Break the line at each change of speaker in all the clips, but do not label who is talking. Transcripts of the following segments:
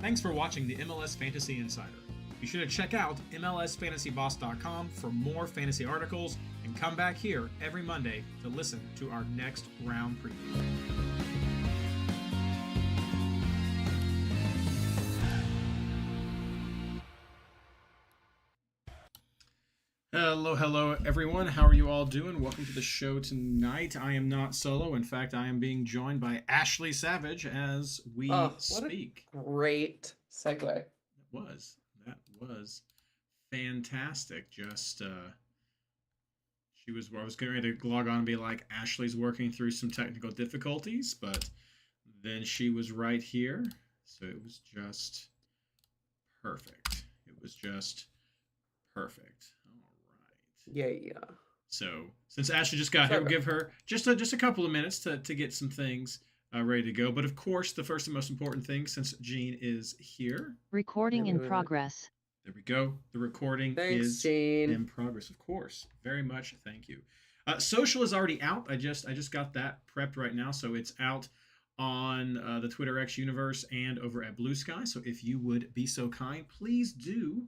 Thanks for watching the MLS Fantasy Insider. Be sure to check out MLSFantasyBoss.com for more fantasy articles and come back here every Monday to listen to our next round preview. Hello, everyone. How are you all doing? Welcome to the show tonight. I am not solo. In fact, I am being joined by Ashley Savage as we speak.
What a great segue.
That was fantastic. I was getting ready to log on and be like, Ashley's working through some technical difficulties, but then she was right here. So it was just perfect.
Yeah.
So since Ashley just got here, we'll give her just a couple of minutes to get some things ready to go. But of course, the first and most important thing, since Jean is here.
Recording in progress.
There we go. The recording is
Jean.
in progress, of course. Very much. Thank you. Social is already out. I just got that prepped right now. So it's out on the Twitter X universe and over at Blue Sky. So if you would be so kind, please do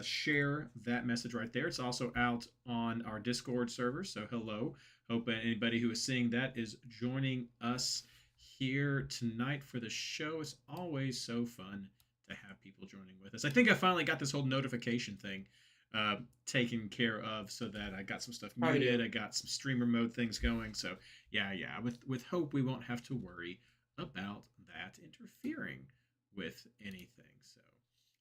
share that message right there. It's also out on our Discord server. So hello. Hope anybody who is seeing that is joining us here tonight for the show. It's always so fun to have people joining with us. I think I finally got this whole notification thing taken care of so that I got some stuff muted. I got some streamer mode things going. So yeah. With hope we won't have to worry about that interfering with anything. So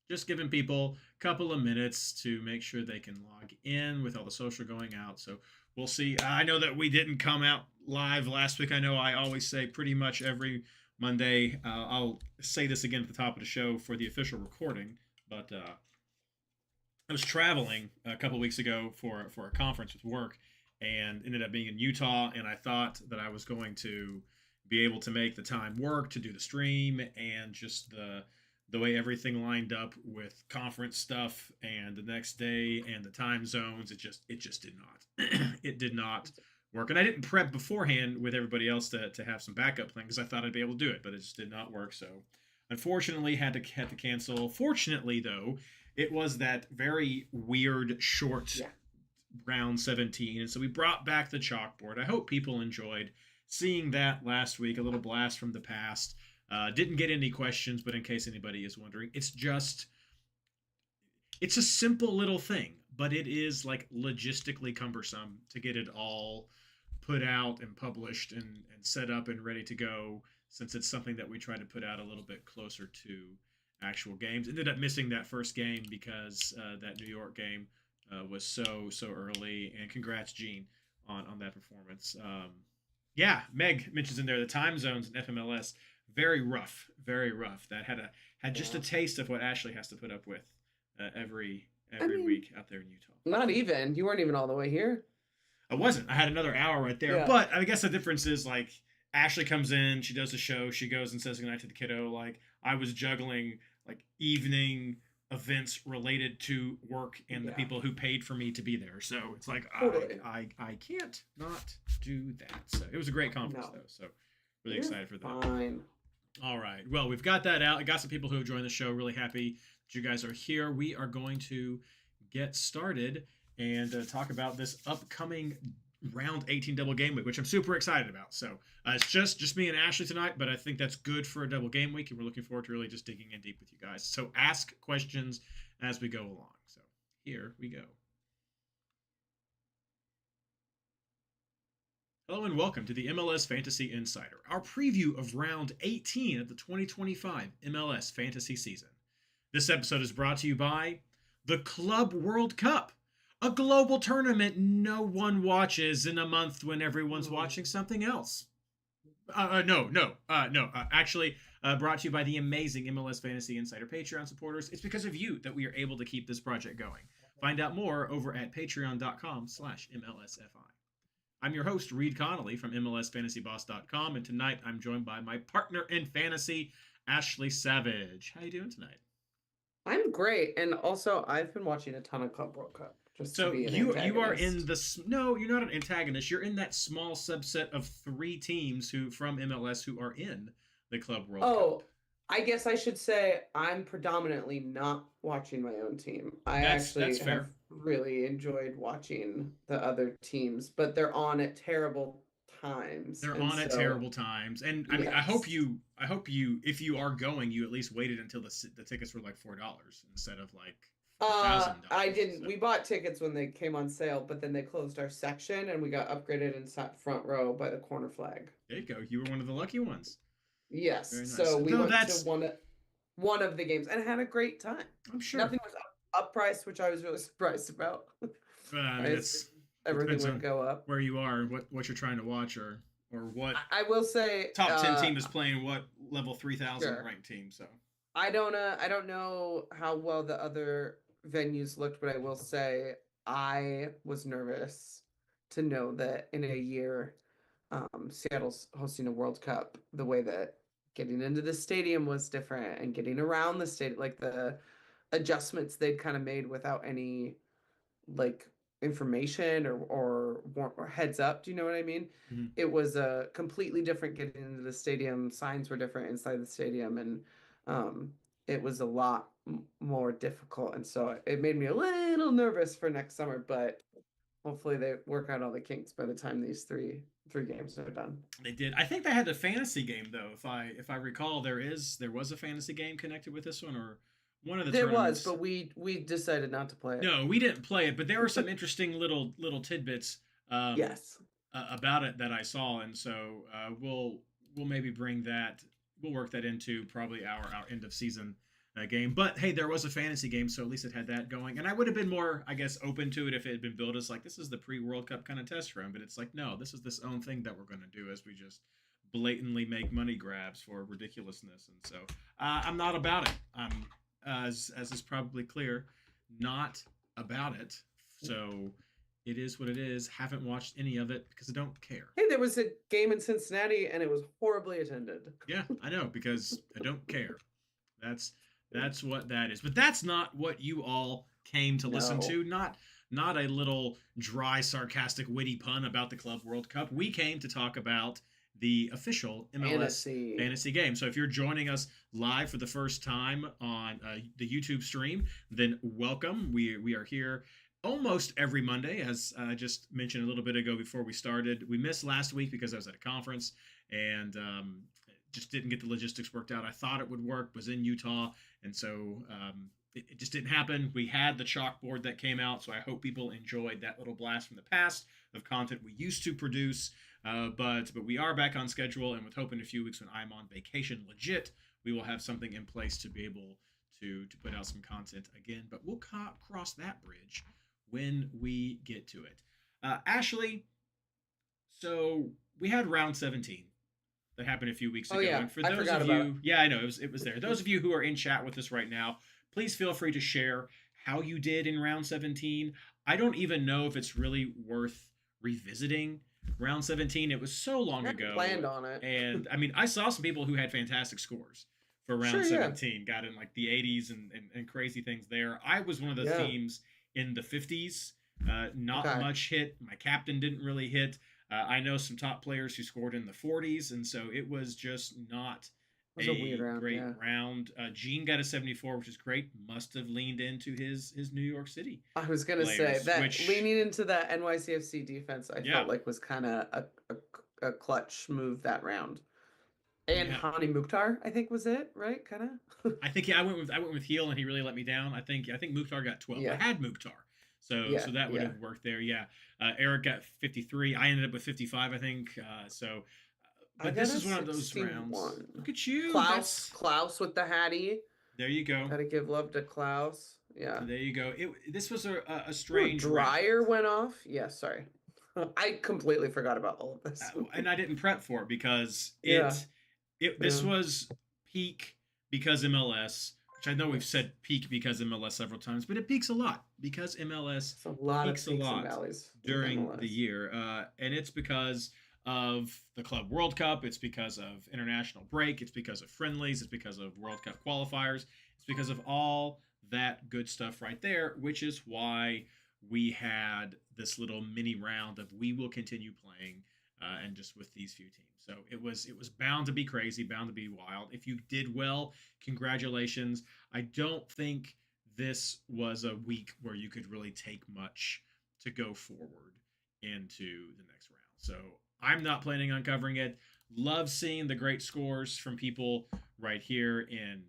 just giving people a couple of minutes to make sure they can log in with all the social going out. So we'll see. I know that we didn't come out live last week. I know I always say pretty much every Monday. I'll say this again at the top of the show for the official recording, but I was traveling a couple of weeks ago for a conference with work and ended up being in Utah, and I thought that I was going to be able to make the time work to do the stream, and just the way everything lined up with conference stuff and the next day and the time zones, it just did not. It did not work. And I didn't prep beforehand with everybody else to have some backup plan because I thought I'd be able to do it, but it just did not work. So unfortunately had to cancel. Fortunately, though, it was that very weird short round 17. And so we brought back the chalkboard. I hope people enjoyed seeing that last week, a little blast from the past. Didn't get any questions, but in case anybody is wondering, it's a simple little thing, but it is like logistically cumbersome to get it all put out and published and set up and ready to go, since it's something that we try to put out a little bit closer to actual games. Ended up missing that first game because that New York game was so early, and congrats Gene on that performance. Meg mentions in there the time zones in FMLS, very rough. That had just a taste of what Ashley has to put up with every week out there in Utah.
Not even. You weren't even all the way here.
I wasn't. I had another hour right there.
Yeah.
But I guess the difference is, like, Ashley comes in, she does the show, she goes and says goodnight to the kiddo. Like, I was juggling like evening events related to work and the people who paid for me to be there. So it's like I can't not do that. So it was a great conference though. So really excited for that.
Fine.
All right. Well, we've got that out. I got some people who have joined the show. Really happy that you guys are here. We are going to get started and talk about this upcoming round 18 double game week, which I'm super excited about. So it's just me and Ashley tonight, but I think that's good for a double game week, and we're looking forward to really just digging in deep with you guys. So ask questions as we go along. So here we go. Hello and welcome to the MLS Fantasy Insider, our preview of round 18 of the 2025 MLS Fantasy season. This episode is brought to you by the Club World Cup, a global tournament no one watches in a month when everyone's watching something else. Actually, brought to you by the amazing MLS Fantasy Insider Patreon supporters. It's because of you that we are able to keep this project going. Find out more over at patreon.com/MLSFI. I'm your host, Reid Connolly from MLSFantasyBoss.com, and tonight I'm joined by my partner in fantasy, Ashley Savage. How you doing tonight?
I'm great, and also I've been watching a ton of Club World Cup.
So you are in the no, you're not an antagonist. You're in that small subset of 3 teams from MLS who are in the Club World Cup.
I guess I should say I'm predominantly not watching my own team. I
That's
actually have
fair.
really enjoyed watching the other teams, but they're on at terrible times.
They're
And
on at
so,
terrible times, and I mean,
yes.
I hope you, if you are going, you at least waited until the tickets were like $4 instead of like four thousand
I
dollars.
didn't.
So
We bought tickets when they came on sale, but then they closed our section and we got upgraded and sat front row by the corner flag.
there you go. You were one of the lucky ones.
Yes.
Very nice.
So we
Though
went to
that's,
one of the games and had a great time.
I'm sure.
Nothing was up priced, which I was really surprised about.
I
I
mean,
assumed
it
everything
depends
would
on
go up.
where you are and what you're trying to watch, or what
I will say,
top 10 team is playing what level 3,000
sure.
ranked team. So
I don't know how well the other venues looked, but I will say I was nervous to know that in a year, Seattle's hosting a World Cup, the way that getting into the stadium was different and getting around the stadium, like the adjustments they'd kind of made without any like information or heads up. Do you know what I mean?
mhm.
It was a completely different getting into the stadium. Signs were different inside the stadium, and um, it was a lot more difficult. And so it made me a little nervous for next summer. But hopefully they work out all the kinks by the time these three games are done.
They did. I think they had a fantasy game though. If I recall, there was a fantasy game connected with this one, or one of the
There was,
tournaments.
but we decided not to play it.
No, we didn't play it, but there were some interesting little tidbits
Yes.
about it that I saw, and so we'll maybe bring that. We'll work that into probably our end of season game. But hey, there was a fantasy game, so at least it had that going. And I would have been more, I guess, open to it if it had been billed as like this is the pre-World Cup kind of test run. But it's like no, this is this own thing that we're going to do as we just blatantly make money grabs for ridiculousness. And so I'm not about it. I'm as is probably clear, not about it. So it is what it is. Haven't watched any of it because I don't care.
Hey, there was a game in Cincinnati and it was horribly attended.
Yeah, I know because I don't care. That's that's what that is. But that's not what you all came to listen
No.
to. Not a little dry, sarcastic, witty pun about the Club World Cup. We came to talk about the official MLS
Fantasy.
fantasy game. So if you're joining us live for the first time on the YouTube stream, then welcome. We are here almost every Monday, as I just mentioned a little bit ago before we started. We missed last week because I was at a conference and just didn't get the logistics worked out. I thought it would work, was in Utah, and so it just didn't happen. We had the chalkboard that came out, so I hope people enjoyed that little blast from the past of content we used to produce. But we are back on schedule, and with hope in a few weeks when I'm on vacation, legit, we will have something in place to be able to put out some content again. But we'll cross that bridge when we get to it. Ashley, so we had round 17 that happened a few weeks ago.
Oh yeah,
And for
I
those
forgot
of
about
you, yeah, I know it was there. Those of you who are in chat with us right now, please feel free to share how you did in round 17. I don't even know if it's really worth revisiting round 17. It was so long
I
ago.
planned on it.
And I mean, I saw some people who had fantastic scores for round
Sure, yeah.
17, got in like the 80s and crazy things there. I was one of the
Yeah.
teams in the 50s. Not
Okay.
much hit. My captain didn't really hit. I know some top players who scored in the 40s, and so it was just not
It was a weird round,
great
yeah.
round. Gene got a 74, which is great. Must have leaned into his New York City.
I was gonna say
players,
that
which-
leaning into that NYCFC defense, I
Yeah.
felt like was kind of a clutch move that round. And
Yeah.
Hani Mukhtar, I think was it, right? Kind of.
I think yeah, I went with Heel, and he really let me down. I think Mukhtar got 12.
Yeah.
I had Mukhtar, so
Yeah,
so that would
yeah.
have worked there. Yeah, Eric got 53. I ended up with 55, I think.
I
But this
got
is
a
one of those rounds.
61.
Look at you,
Klaus with the Hattie.
there you go.
Gotta give love to Klaus. Yeah.
There you go. This was a
Ooh,
strange
dryer
round.
went off. Yeah, sorry. I completely forgot about all of this.
And I didn't prep for it because
Yeah.
this
Yeah.
was peak because MLS, which I know we've said peak because MLS several times, but it peaks a lot because MLS
It's a lot of
peaks a
peaks
lot
and valleys with
during
MLS.
the year, and it's because of the Club World Cup. It's because of international break. It's because of friendlies. It's because of World Cup qualifiers. It's because of all that good stuff right there, which is why we had this little mini round of we will continue playing and just with these few teams. So it was bound to be crazy, bound to be wild. If you did well, congratulations. I don't think this was a week where you could really take much to go forward into the next round. So I'm not planning on covering it. Love seeing the great scores from people right here in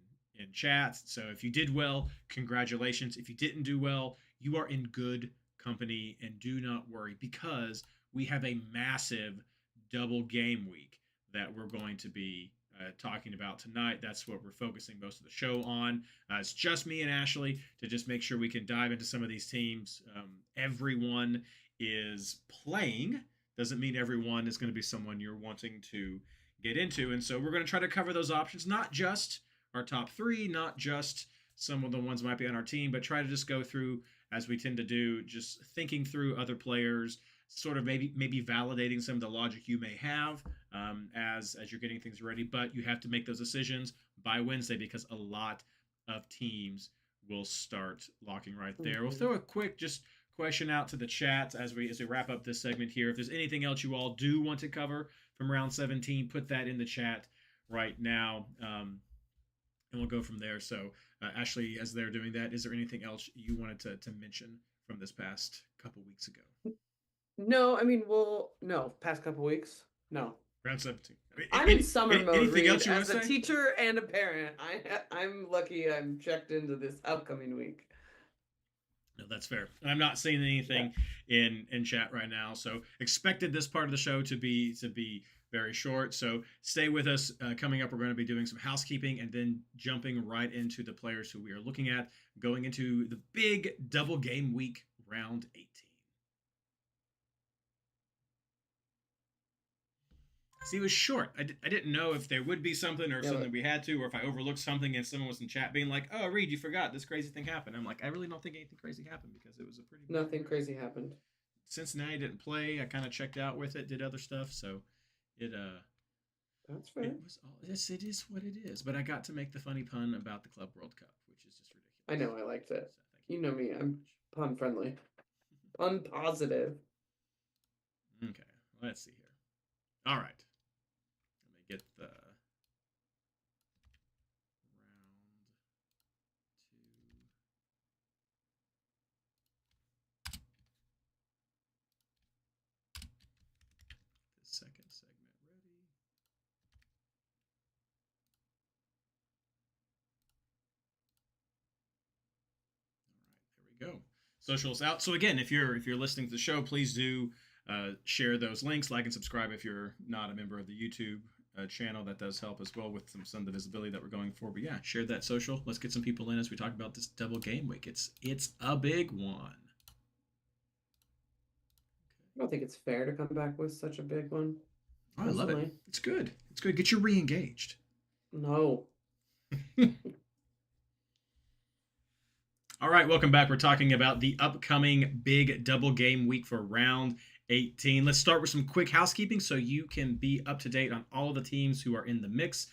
chat. So if you did well, congratulations. If you didn't do well, you are in good company, and do not worry, because we have a massive double game week that we're going to be talking about tonight. That's what we're focusing most of the show on. It's just me and Ashley to just make sure we can dive into some of these teams. Everyone is playing. Doesn't mean everyone is going to be someone you're wanting to get into. And so we're going to try to cover those options, not just our top three, not just some of the ones that might be on our team, but try to just go through, as we tend to do, just thinking through other players, sort of maybe validating some of the logic you may have as you're getting things ready. But you have to make those decisions by Wednesday, because a lot of teams will start locking right there. We'll throw a quick just question out to the chat as we wrap up this segment here. If there's anything else you all do want to cover from round 17, put that in the chat right now, and we'll go from there. So Ashley, as they're doing that, is there anything else you wanted to mention from this past couple weeks ago?
No, I mean, no, past couple weeks, no.
Round 17.
I'm in summer mode,
anything
Reid,
else you
as
want
a
to say?
teacher and a parent. I'm lucky I'm checked into this upcoming week.
No, that's fair. I'm not seeing anything in chat right now, so expected this part of the show to be very short. So stay with us. Coming up, we're going to be doing some housekeeping and then jumping right into the players who we are looking at going into the big double game week, round 18. See, it was short. I didn't know if there would be something or something we had to, or if I overlooked something and someone was in chat being like, "Oh, Reid, you forgot this crazy thing happened." I'm like, I really don't think anything crazy happened, because it was a pretty...
Nothing crazy happened.
Cincinnati didn't play. I kind of checked out with it, did other stuff, so it
That's fair.
it was all... Yes, it is what it is. But I got to make the funny pun about the Club World Cup, which is just ridiculous.
I know, I liked it.
So,
you know me, I'm pun friendly, pun positive.
Okay, let's see here. All right. Get the round 2. The second segment ready. All right, there we go. Socials out. So again, if you're listening to the show, please do share those links, like and subscribe if you're not a member of the YouTube channel. That does help as well with some of the visibility that we're going for. But yeah, share that social. Let's get some people in as we talk about this double game week. It's a big one.
I don't think it's fair to come back with such a big one.
Oh, I love it. It's good. It's good. Get you re-engaged.
No.
All right, welcome back. We're talking about the upcoming big double game week for round 18. Let's start with some quick housekeeping so you can be up to date on all of the teams who are in the mix.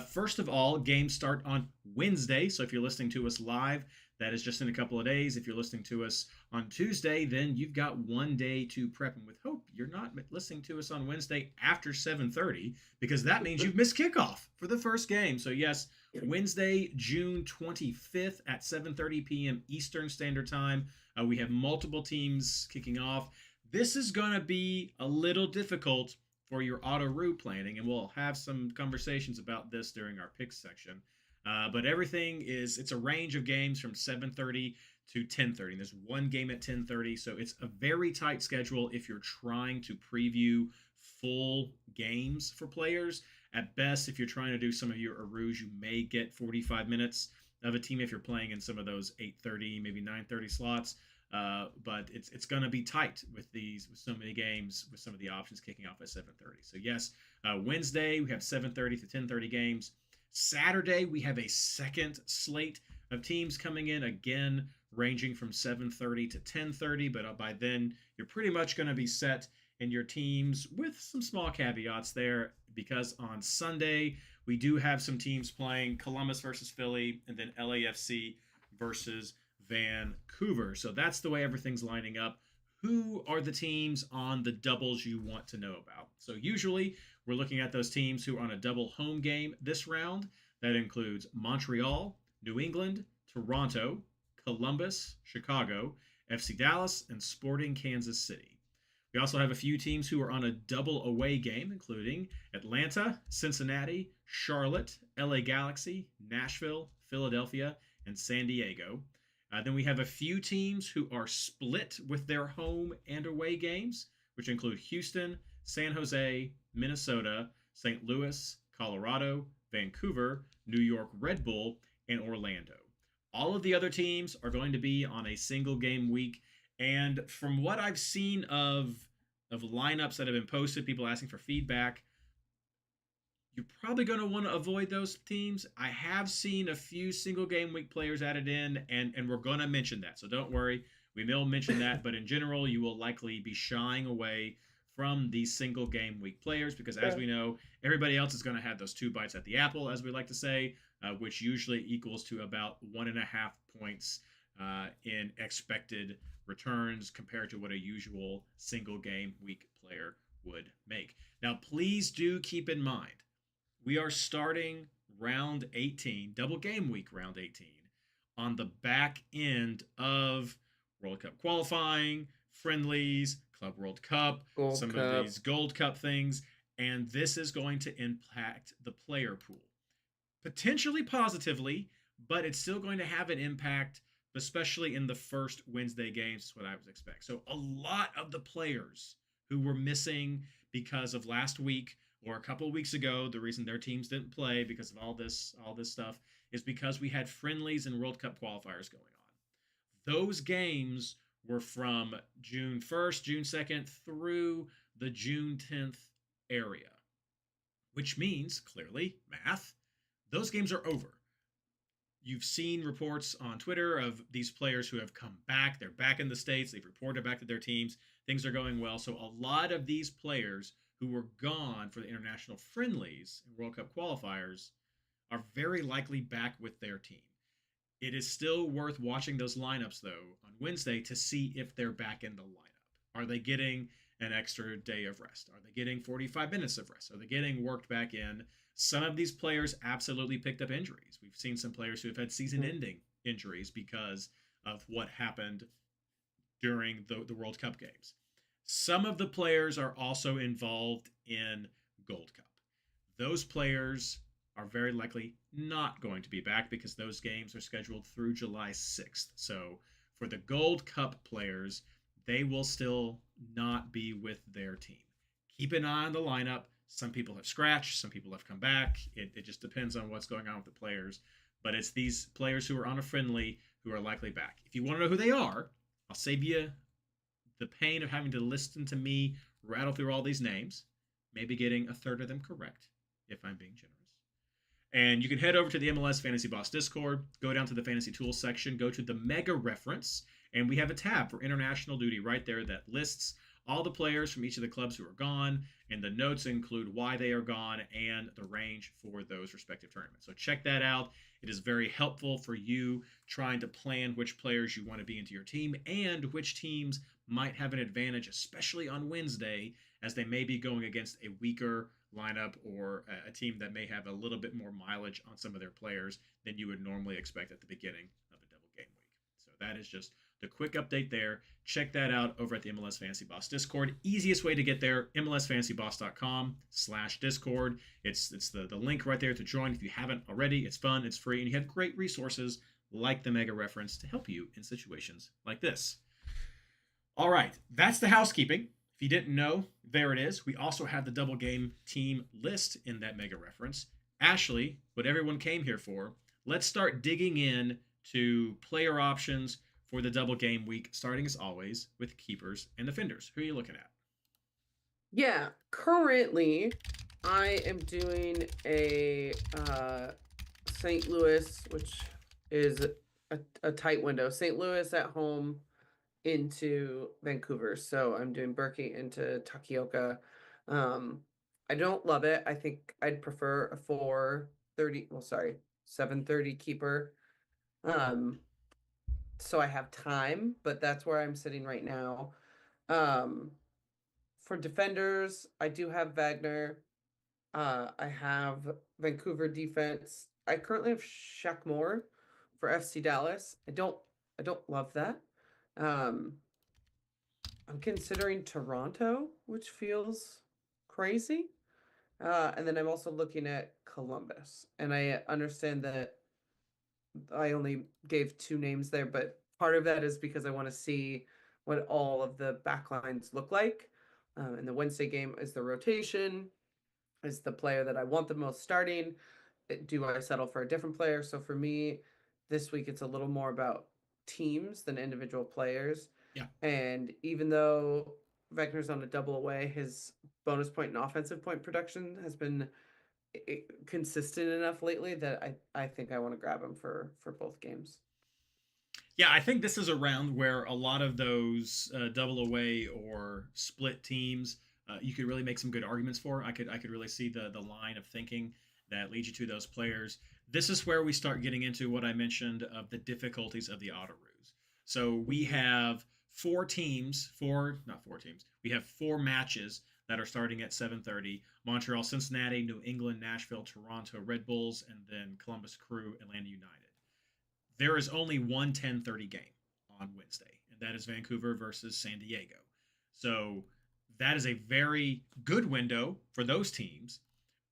First of all, games start on Wednesday. So if you're listening to us live, that is just in a couple of days. If you're listening to us on Tuesday, then you've got one day to prep. And with hope, you're not listening to us on Wednesday after 7:30, because that means you've missed kickoff for the first game. So yes, Wednesday, June 25th at 7:30 p.m. Eastern Standard Time. We have multiple teams kicking off. This is going to be a little difficult for your auto-route planning, and we'll have some conversations about this during our picks section. But everything it's a range of games from 7:30 to 10:30. There's one game at 10:30, so it's a very tight schedule if you're trying to preview full games for players. At best, if you're trying to do some of your Arouge, you may get 45 minutes of a team if you're playing in some of those 8:30, maybe 9:30 slots. But it's going to be tight with so many games, with some of the options kicking off at 7:30. So yes, Wednesday we have 7:30 to 10:30 games. Saturday we have a second slate of teams coming in, again ranging from 7:30 to 10:30. But by then you're pretty much going to be set in your teams, with some small caveats there, because on Sunday we do have some teams playing: Columbus versus Philly, and then LAFC versus Vancouver. So that's the way everything's lining up. who are the teams on the doubles you want to know about. So usually we're looking at those teams who are on a double home game this round. That includes Montreal, New England, Toronto, Columbus, Chicago, FC Dallas, and Sporting Kansas City. We also have a few teams who are on a double away game, including Atlanta, Cincinnati, Charlotte, LA Galaxy, Nashville, Philadelphia, and San Diego. Then we have a few teams who are split with their home and away games, which include Houston, San Jose, Minnesota, St. Louis, Colorado, Vancouver, New York Red Bull, and Orlando. All of the other teams are going to be on a single game week. And from what I've seen of lineups that have been posted, people asking for feedback, you're probably going to want to avoid those teams. I have seen a few single game week players added in, and we're going to mention that. So don't worry. We will mention that. But in general, you will likely be shying away from these single game week players because, as we know, everybody else is going to have those 2 bites at the apple, as we like to say, which usually equals to about 1.5 points in expected returns compared to what a usual single game week player would make. Now, please do keep in mind, we are starting round 18, double game week round 18, on the back end of World Cup qualifying, friendlies, Club World Cup, some of these Gold Cup things, and this is going to impact the player pool. Potentially positively, but it's still going to have an impact, especially in the first Wednesday games, is what I would expect. So a lot of the players who were missing because of last week or a couple of weeks ago, the reason their teams didn't play because of all this stuff is because we had friendlies and World Cup qualifiers going on. Those games were from June 1st, June 2nd through the June 10th area, which means, clearly, math, those games are over. You've seen reports on Twitter of these players who have come back. They're back in the States. They've reported back to their teams. Things are going well. So a lot of these players who were gone for the international friendlies and World Cup qualifiers are very likely back with their team. It is still worth watching those lineups, though, on Wednesday to see if they're back in the lineup. Are they getting an extra day of rest? Are they getting 45 minutes of rest? Are they getting worked back in? Some of these players absolutely picked up injuries. We've seen some players who have had season-ending injuries because of what happened during the World Cup games. Some of the players are also involved in Gold Cup. Those players are very likely not going to be back because those games are scheduled through July 6th. So for the Gold Cup players, they will still not be with their team. Keep an eye on the lineup. Some people have scratched, some people have come back. It just depends on what's going on with the players. But it's these players who are on a friendly who are likely back. If you want to know who they are, I'll save you the pain of having to listen to me rattle through all these names, maybe getting a third of them correct, if I'm being generous. And you can head over to the MLS Fantasy Boss Discord, go down to the Fantasy Tools section, go to the Mega Reference, and we have a tab for international duty right there that lists all the players from each of the clubs who are gone, and the notes include why they are gone and the range for those respective tournaments. So check that out. It is very helpful for you trying to plan which players you want to be into your team and which teams might have an advantage, especially on Wednesday, as they may be going against a weaker lineup or a team that may have a little bit more mileage on some of their players than you would normally expect at the beginning of a double game week. So that is just the quick update there. Check that out over at the MLS Fantasy Boss Discord. Easiest way to get there, mlsfantasyboss.com/discord. It's the link right there to join if you haven't already. It's fun, it's free, and you have great resources like the Mega Reference to help you in situations like this. All right, that's the housekeeping. If you didn't know, there it is. We also have the double game team list in that Mega Reference. Ashley, what everyone came here for, let's start digging in to player options for the double game week, starting as always with keepers and defenders. Who are you looking at?
Yeah, currently I am doing a St. Louis, which is a tight window. St. Louis at home into Vancouver. So I'm doing Berkey into Takioka. I don't love it. I think I'd prefer a 7:30 keeper. So I have time, but that's where I'm sitting right now. For defenders, I do have Wagner. I have Vancouver defense. I currently have Shaq Moore for FC Dallas. I don't love that. I'm considering Toronto, which feels crazy. And then I'm also looking at Columbus. And I understand that I only gave 2 names there, but part of that is because I want to see what all of the backlines look like. And the Wednesday game is the rotation, is the player that I want the most starting. Do I settle for a different player? So for me, this week it's a little more about teams than individual players.
Yeah.
And even though Wegner's on a double away, his bonus point and offensive point production has been consistent enough lately that I think I want to grab him for both games.
Yeah, I think this is a round where a lot of those double away or split teams, you could really make some good arguments for. I could really see the line of thinking that leads you to those players. This is where we start getting into what I mentioned of the difficulties of the auto ruse. So we have we have 4 matches that are starting at 7:30. Montreal, Cincinnati, New England, Nashville, Toronto, Red Bulls, and then Columbus Crew, Atlanta United. There is only one 10:30 game on Wednesday, and that is Vancouver versus San Diego. So that is a very good window for those teams,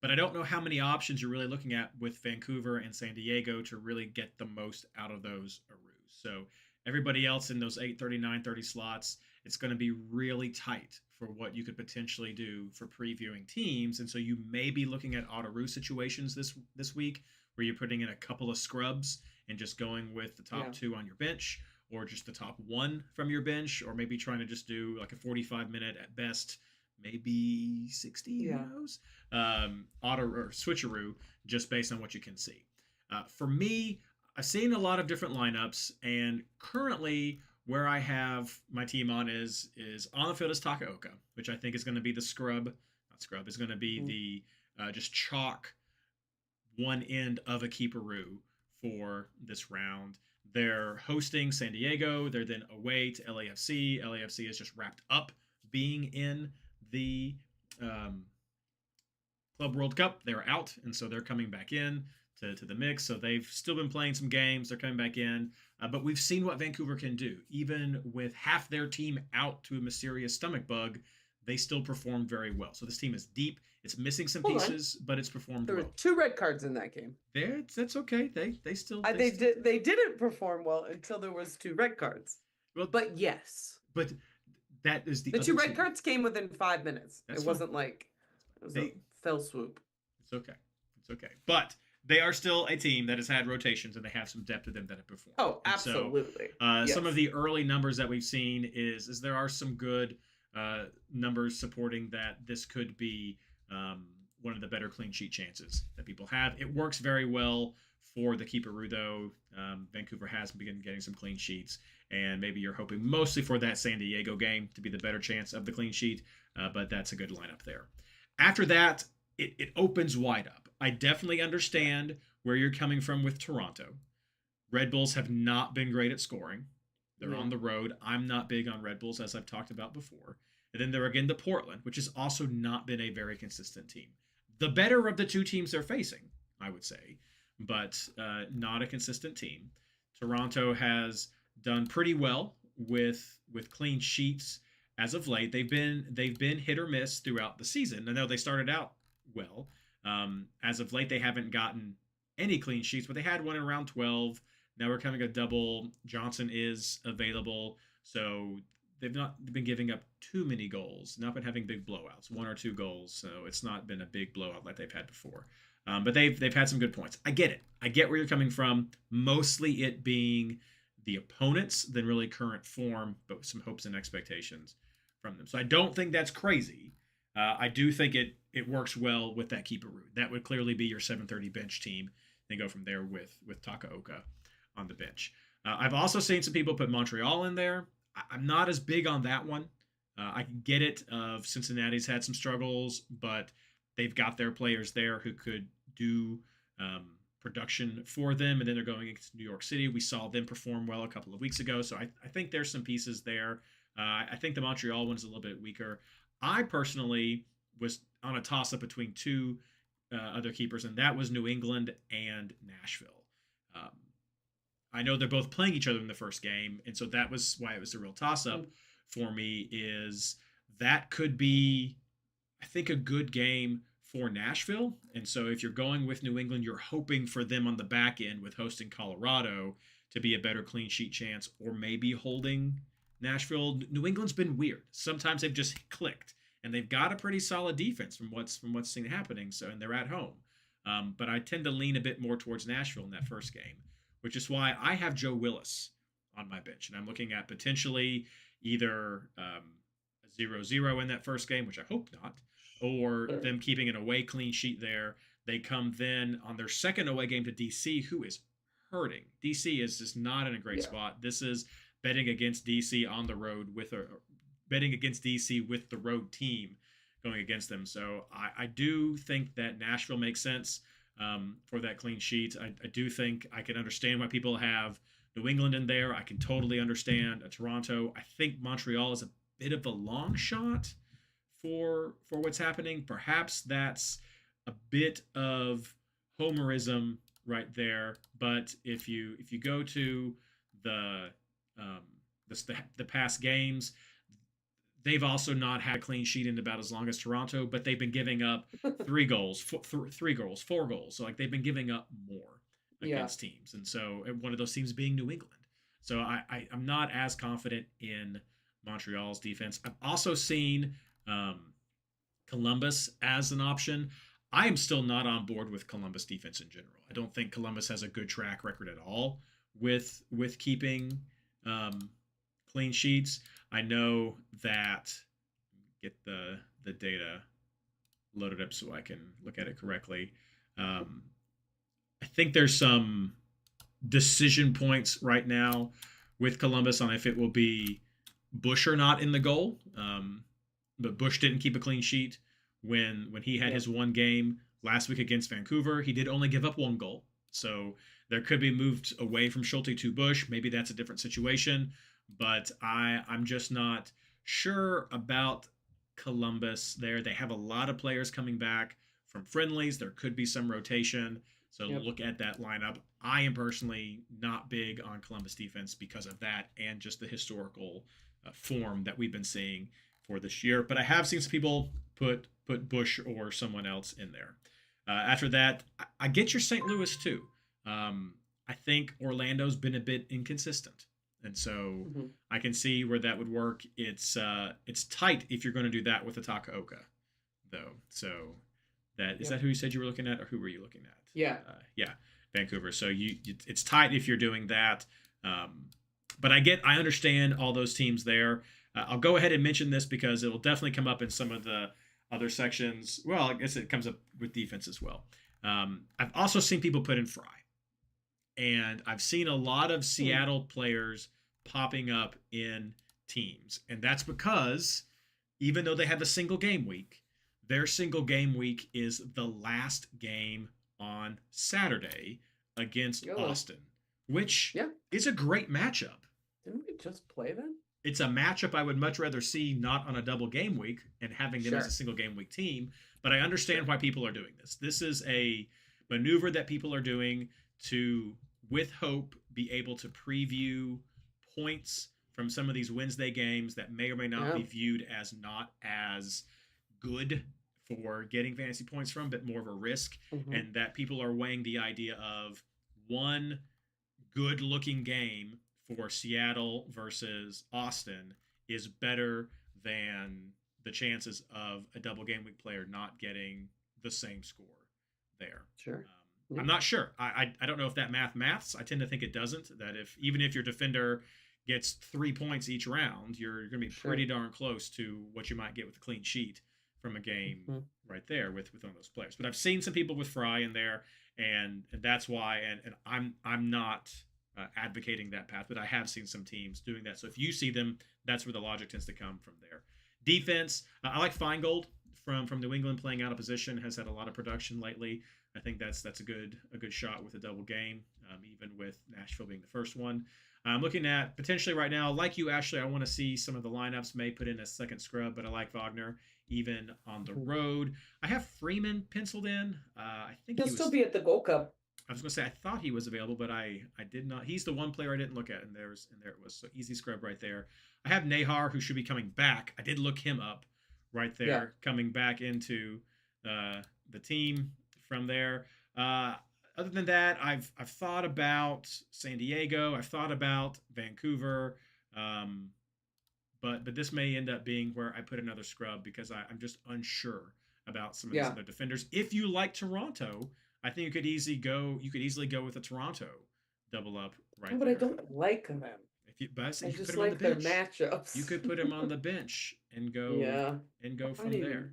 but I don't know how many options you're really looking at with Vancouver and San Diego to really get the most out of those Arus. So everybody else in those 8:30, 9:30 slots, it's going to be really tight for what you could potentially do for previewing teams. And so you may be looking at auto situations this week where you're putting in a couple of scrubs and just going with the top 2 on your bench, or just the top 1 from your bench, or maybe trying to just do like a 45-minute at best, maybe 60, who knows, auto or switcheroo, just based on what you can see. For me, I've seen a lot of different lineups, and currently where I have my team on is on the field is Takaoka, which I think is going to be the is going to be the just chalk one end of a keeperoo for this round. They're hosting San Diego. They're then away to LAFC. LAFC is just wrapped up being in the Club World Cup. They're out, and so they're coming back in to the mix. So they've still been playing some games. They're coming back in. But we've seen what Vancouver can do. Even with half their team out to a mysterious stomach bug, they still performed very well. So this team is deep. It's missing some pieces, but it's performed well.
There were 2 red cards in that game.
That's okay. They still
they didn't perform well until there was 2 red cards.
Well,
but yes.
But that is the
2 red cards came within 5 minutes. It wasn't like it was a fell swoop.
It's okay. But they are still a team that has had rotations, and they have some depth to them that have performed.
Oh, absolutely.
So, some of the early numbers that we've seen is there are some good numbers supporting that this could be one of the better clean sheet chances that people have. It works very well for the keeperoo, though. Vancouver has begun getting some clean sheets, and maybe you're hoping mostly for that San Diego game to be the better chance of the clean sheet, but that's a good lineup there. After that, it opens wide up. I definitely understand where you're coming from with Toronto. Red Bulls have not been great at scoring. They're on the road. I'm not big on Red Bulls, as I've talked about before. And then they're again to Portland, which has also not been a very consistent team. The better of the 2 teams they're facing, I would say, but not a consistent team. Toronto has done pretty well with clean sheets as of late. They've been hit or miss throughout the season. I know they started out well. As of late, they haven't gotten any clean sheets, but they had one in round 12. Now we're coming a double. Johnson is available, so they've not been giving up too many goals, not been having big blowouts, 1 or 2 goals, so it's not been a big blowout like they've had before. But they've had some good points. I get it. I get where you're coming from, mostly it being the opponents than really current form, but with some hopes and expectations from them. So I don't think that's crazy. I do think it works well with that keeperoo. That would clearly be your 7:30 bench team. Then go from there with Takaoka on the bench. I've also seen some people put Montreal in there. I'm not as big on that one. I can get it. Cincinnati's had some struggles, but they've got their players there who could do production for them, and then they're going into New York City. We saw them perform well a couple of weeks ago, so I think there's some pieces there. I think the Montreal one is a little bit weaker. I personally was on a toss up between two other keepers, and that was New England and Nashville. Um, I know they're both playing each other in the first game, and so that was why it was a real toss up for me. Is that could be, I think, a good game for Nashville. And so if you're going with New England, you're hoping for them on the back end with hosting Colorado to be a better clean sheet chance, or maybe holding Nashville. New England's been weird. Sometimes they've just clicked, and they've got a pretty solid defense from what's seen happening. So, and they're at home. But I tend to lean a bit more towards Nashville in that first game, which is why I have Joe Willis on my bench, and I'm looking at potentially either a 0-0 in that first game, which I hope not, or them keeping an away clean sheet there. They come then on their second away game to DC, who is hurting. DC is just not in a great spot. This is betting against DC on the road betting against DC with the road team going against them. So I do think that Nashville makes sense for that clean sheet. I do think I can understand why people have New England in there. I can totally understand Toronto. I think Montreal is a bit of a long shot for what's happening. Perhaps that's a bit of homerism right there. But if you go to the past games, they've also not had a clean sheet in about as long as Toronto, but they've been giving up 4 goals. So like they've been giving up more against teams. And so one of those teams being New England. So I'm not as confident in Montreal's defense. I've also seen Columbus as an option. I am still not on board with Columbus defense in general. I don't think Columbus has a good track record at all with keeping clean sheets. I know that, get the data loaded up so I can look at it correctly. I think there's some decision points right now with Columbus on if it will be Bush or not in the goal. But Bush didn't keep a clean sheet when he had his one game last week against Vancouver. He did only give up 1 goal. So there could be moved away from Schulte to Bush. Maybe that's a different situation. But I'm just not sure about Columbus there. They have a lot of players coming back from friendlies. There could be some rotation. So look at that lineup. I am personally not big on Columbus defense because of that and just the historical form that we've been seeing for this year. But I have seen some people put Bush or someone else in there. After that, I get your St. Louis too. I think Orlando's been a bit inconsistent. And so I can see where that would work. It's tight if you're going to do that with a Takaoka, though. So that is that who you said you were looking at, or who were you looking at? Yeah, Vancouver. So it's tight if you're doing that. But I understand all those teams there. I'll go ahead and mention this because it will definitely come up in some of the other sections. Well, I guess it comes up with defense as well. I've also seen people put in Fry. And I've seen a lot of Seattle players popping up in teams. And that's because even though they have a single game week, their single game week is the last game on Saturday against Austin, which is a great matchup.
Didn't we just play them?
It's a matchup I would much rather see not on a double game week and having them as a single game week team. But I understand why people are doing this. This is a maneuver that people are doing to, with hope, be able to preview points from some of these Wednesday games that may or may not be viewed as not as good for getting fantasy points from, but more of a risk. And that people are weighing the idea of one good looking game for Seattle versus Austin is better than the chances of a double game week player not getting the same score there. I'm not sure. I don't know if that maths. I tend to think it doesn't. That even if your defender gets 3 points each round, you're going to be pretty darn close to what you might get with a clean sheet from a game right there with one of those players. But I've seen some people with Fry in there, and that's why. And I'm not advocating that path, but I have seen some teams doing that. So if you see them, that's where the logic tends to come from there. Defense, I like Feingold from New England playing out of position, has had a lot of production lately. I think that's a good shot with a double game, even with Nashville being the first one. I'm looking at potentially right now, like you, Ashley, I want to see some of the lineups. May put in a second scrub, but I like Wagner even on the road. I have Freeman penciled in. I think
He'll
he was
still be at the Gold Cup.
I was going to say I thought he was available, but I did not. He's the one player I didn't look at, and there it was. So easy scrub right there. I have Nahar, who should be coming back. I did look him up right there, coming back into the team from there. Other than that, I've thought about San Diego. I've thought about Vancouver. But this may end up being where I put another scrub because I'm just unsure about some of these other defenders. If you like Toronto, I think you could easily go with a Toronto double up right
but
there.
I don't like them.
But
I
you
just
could put him
like
on the bench.
their matchups.
You could put him on the bench and go from there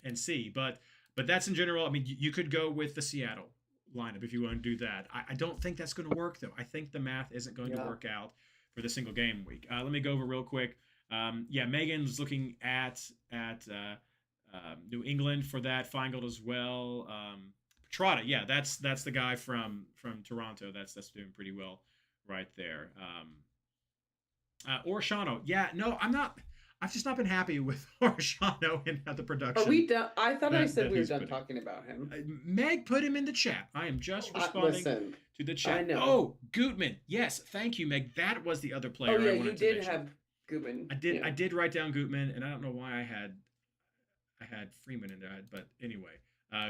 and see. But that's in general. I mean, you could go with the Seattle lineup if you want to do that. I don't think that's going to work though. I think the math isn't going to work out for the single game week. Let me go over real quick. Megan's looking at New England for that. Feingold as well. Petrata, that's the guy from Toronto. That's doing pretty well right there. Orshano, I'm not. I've just not been happy with Orshano and the production.
Are we done? I thought I said we were done talking about him.
Meg put him in the chat. I am just responding to the chat.
I know.
Oh, Gutman. Yes, thank you, Meg. That was the other player.
Oh yeah, you did have Gutman.
I did write down Gutman, and I don't know why I had Freeman in there, but anyway,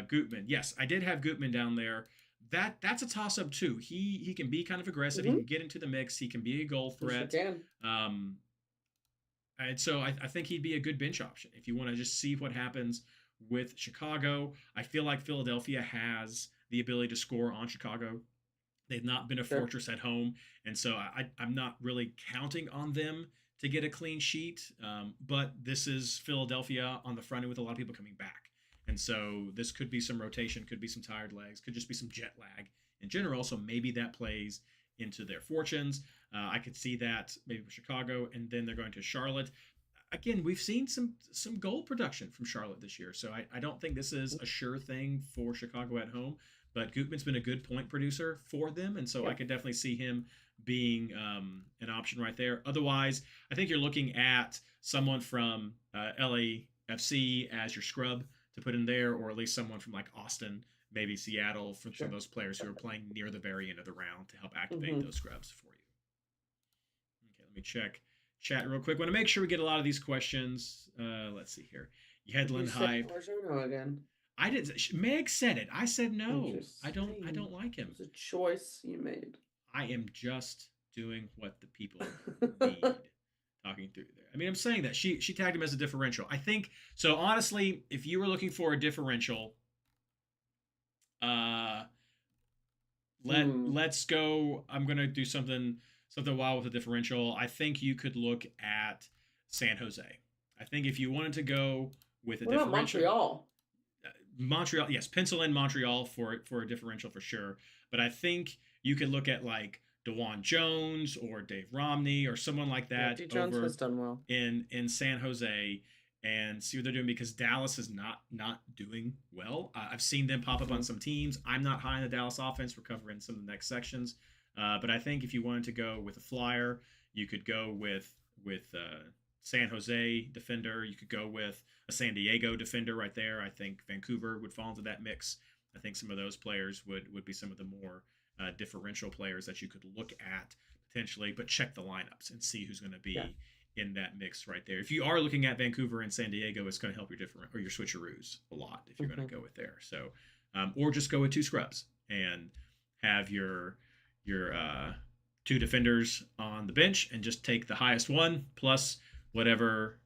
Gutman. Yes, I did have Gutman down there. That's a toss up too. He can be kind of aggressive. He can get into the mix. He can be a goal threat.
Sure
can. And so I think he'd be a good bench option if you want to just see what happens with Chicago. I feel like Philadelphia has the ability to score on Chicago. They've not been a fortress at home, and so I'm not really counting on them to get a clean sheet. But this is Philadelphia on the front end with a lot of people coming back. And so this could be some rotation, could be some tired legs, could just be some jet lag in general. So maybe that plays into their fortunes. I could see that maybe with Chicago, and then they're going to Charlotte. Again, we've seen some goal production from Charlotte this year. So I don't think this is a sure thing for Chicago at home. But Gutman's been a good point producer for them. And so I could definitely see him being an option right there. Otherwise, I think you're looking at someone from LAFC as your scrub to put in there, or at least someone from like Austin, maybe Seattle, for some of those players who are playing near the very end of the round to help activate those scrubs for you. Okay, let me check chat real quick. Want to make sure we get a lot of these questions. Let's see here. Headland hype.
Again.
I did. Meg said it. I said no. I don't like him.
It's a choice you made.
I am just doing what the people need. Talking through there. I mean, I'm saying that she tagged him as a differential. I think so. Honestly, if you were looking for a differential, let's go. I'm gonna do something wild with a differential. I think you could look at San Jose. I think if you wanted to go with a differential, Montreal, yes, pencil in Montreal for a differential for sure. But I think you could look at like DeJuan Jones or Dave Romney or someone like that
Jones has done well
in San Jose and see what they're doing, because Dallas is not doing well. I've seen them pop up on some teams. I'm not high on the Dallas offense. We're covering some of the next sections. But I think if you wanted to go with a flyer, you could go with San Jose defender. You could go with a San Diego defender right there. I think Vancouver would fall into that mix. I think some of those players would be some of the more differential players that you could look at potentially, but check the lineups and see who's going to be in that mix right there. If you are looking at Vancouver and San Diego, it's going to help your your switcheroos a lot if you're going to go with there. So, or just go with two scrubs and have your two defenders on the bench and just take the highest one plus whatever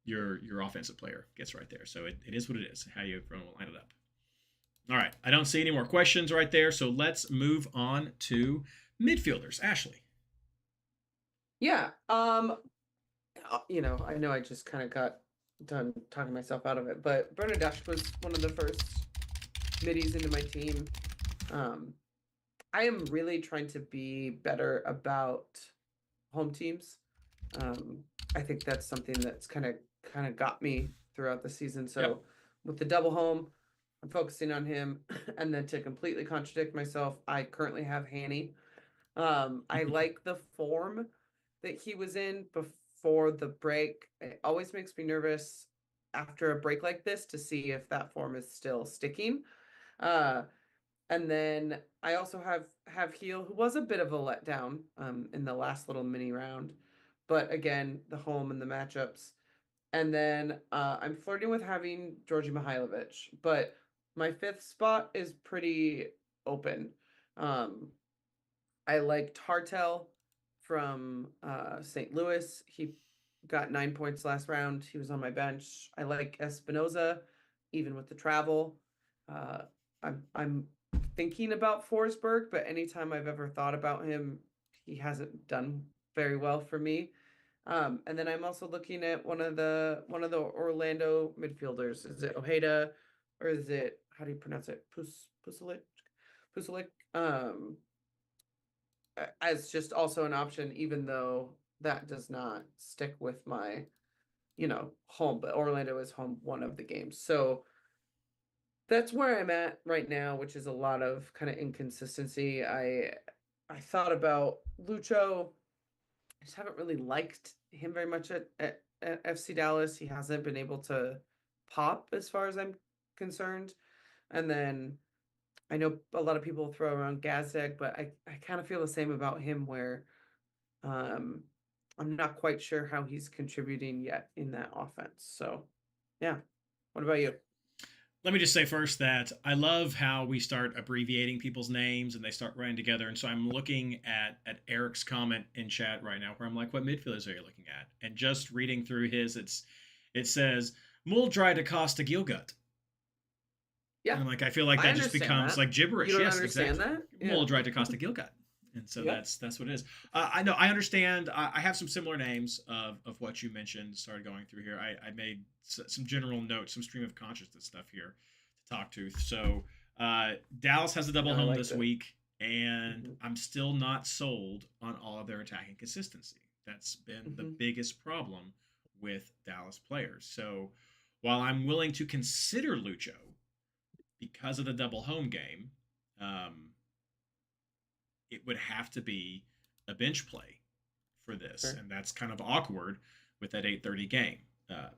your offensive player gets right there. So it is what it is, how you line it up. All right, I don't see any more questions right there, so let's move on to midfielders. Ashley.
Yeah, you know, I know I just kind of got done talking myself out of it, but Bernadette was one of the first middies into my team. I am really trying to be better about home teams. I think that's something that's kind of got me throughout the season. So with the double home, I'm focusing on him. And then to completely contradict myself, I currently have Hanny I like the form that he was in before the break. It always makes me nervous after a break like this to see if that form is still sticking. Uh, and then I also have Heel, who was a bit of a letdown in the last little mini round, but again, the home and the matchups. And then I'm flirting with having Georgi Mihailovic, but my fifth spot is pretty open. Um, I like Tartel from St. Louis. He got 9 points last round. He was on my bench. I like Espinoza, even with the travel. Uh, I'm thinking about Forsberg, but anytime I've ever thought about him, he hasn't done very well for me. And then I'm also looking at one of the Orlando midfielders. Is it Ojeda or is it, how do you pronounce it? Pusalik? Pusalik. As just also an option, even though that does not stick with my, home, but Orlando is home one of the games. So that's where I'm at right now, which is a lot of kind of inconsistency. I thought about Lucho. I just haven't really liked him very much at FC Dallas. He hasn't been able to pop as far as I'm concerned. And then I know a lot of people throw around Gazdag, but I kind of feel the same about him where um, I'm not quite sure how he's contributing yet in that offense. So, yeah. What about you?
Let me just say first that I love how we start abbreviating people's names and they start running together. And so I'm looking at Eric's comment in chat right now, where I'm like, "What midfielders are you looking at?" And just reading through his, it says Muldry to Costa Gilgut.
Yeah,
And I'm like, I feel like
I
that just
understand
becomes
that.
like gibberish.
You don't
Yes,
understand
exactly.
that? Yeah.
Muldry to Costa Gilgut. And so
Yep.
that's what it is. I know, I understand. I have some similar names of what you mentioned. Started going through here. I made some general notes, some stream of consciousness stuff here to talk to. So Dallas has a double
I
home
liked
this
it.
week, and
Mhm.
I'm still not sold on all of their attacking consistency. That's been the
Mhm.
biggest problem with Dallas players. So while I'm willing to consider Lucho because of the double home game, um, it would have to be a bench play for this,
Sure.
and that's kind of awkward with that 8:30 game.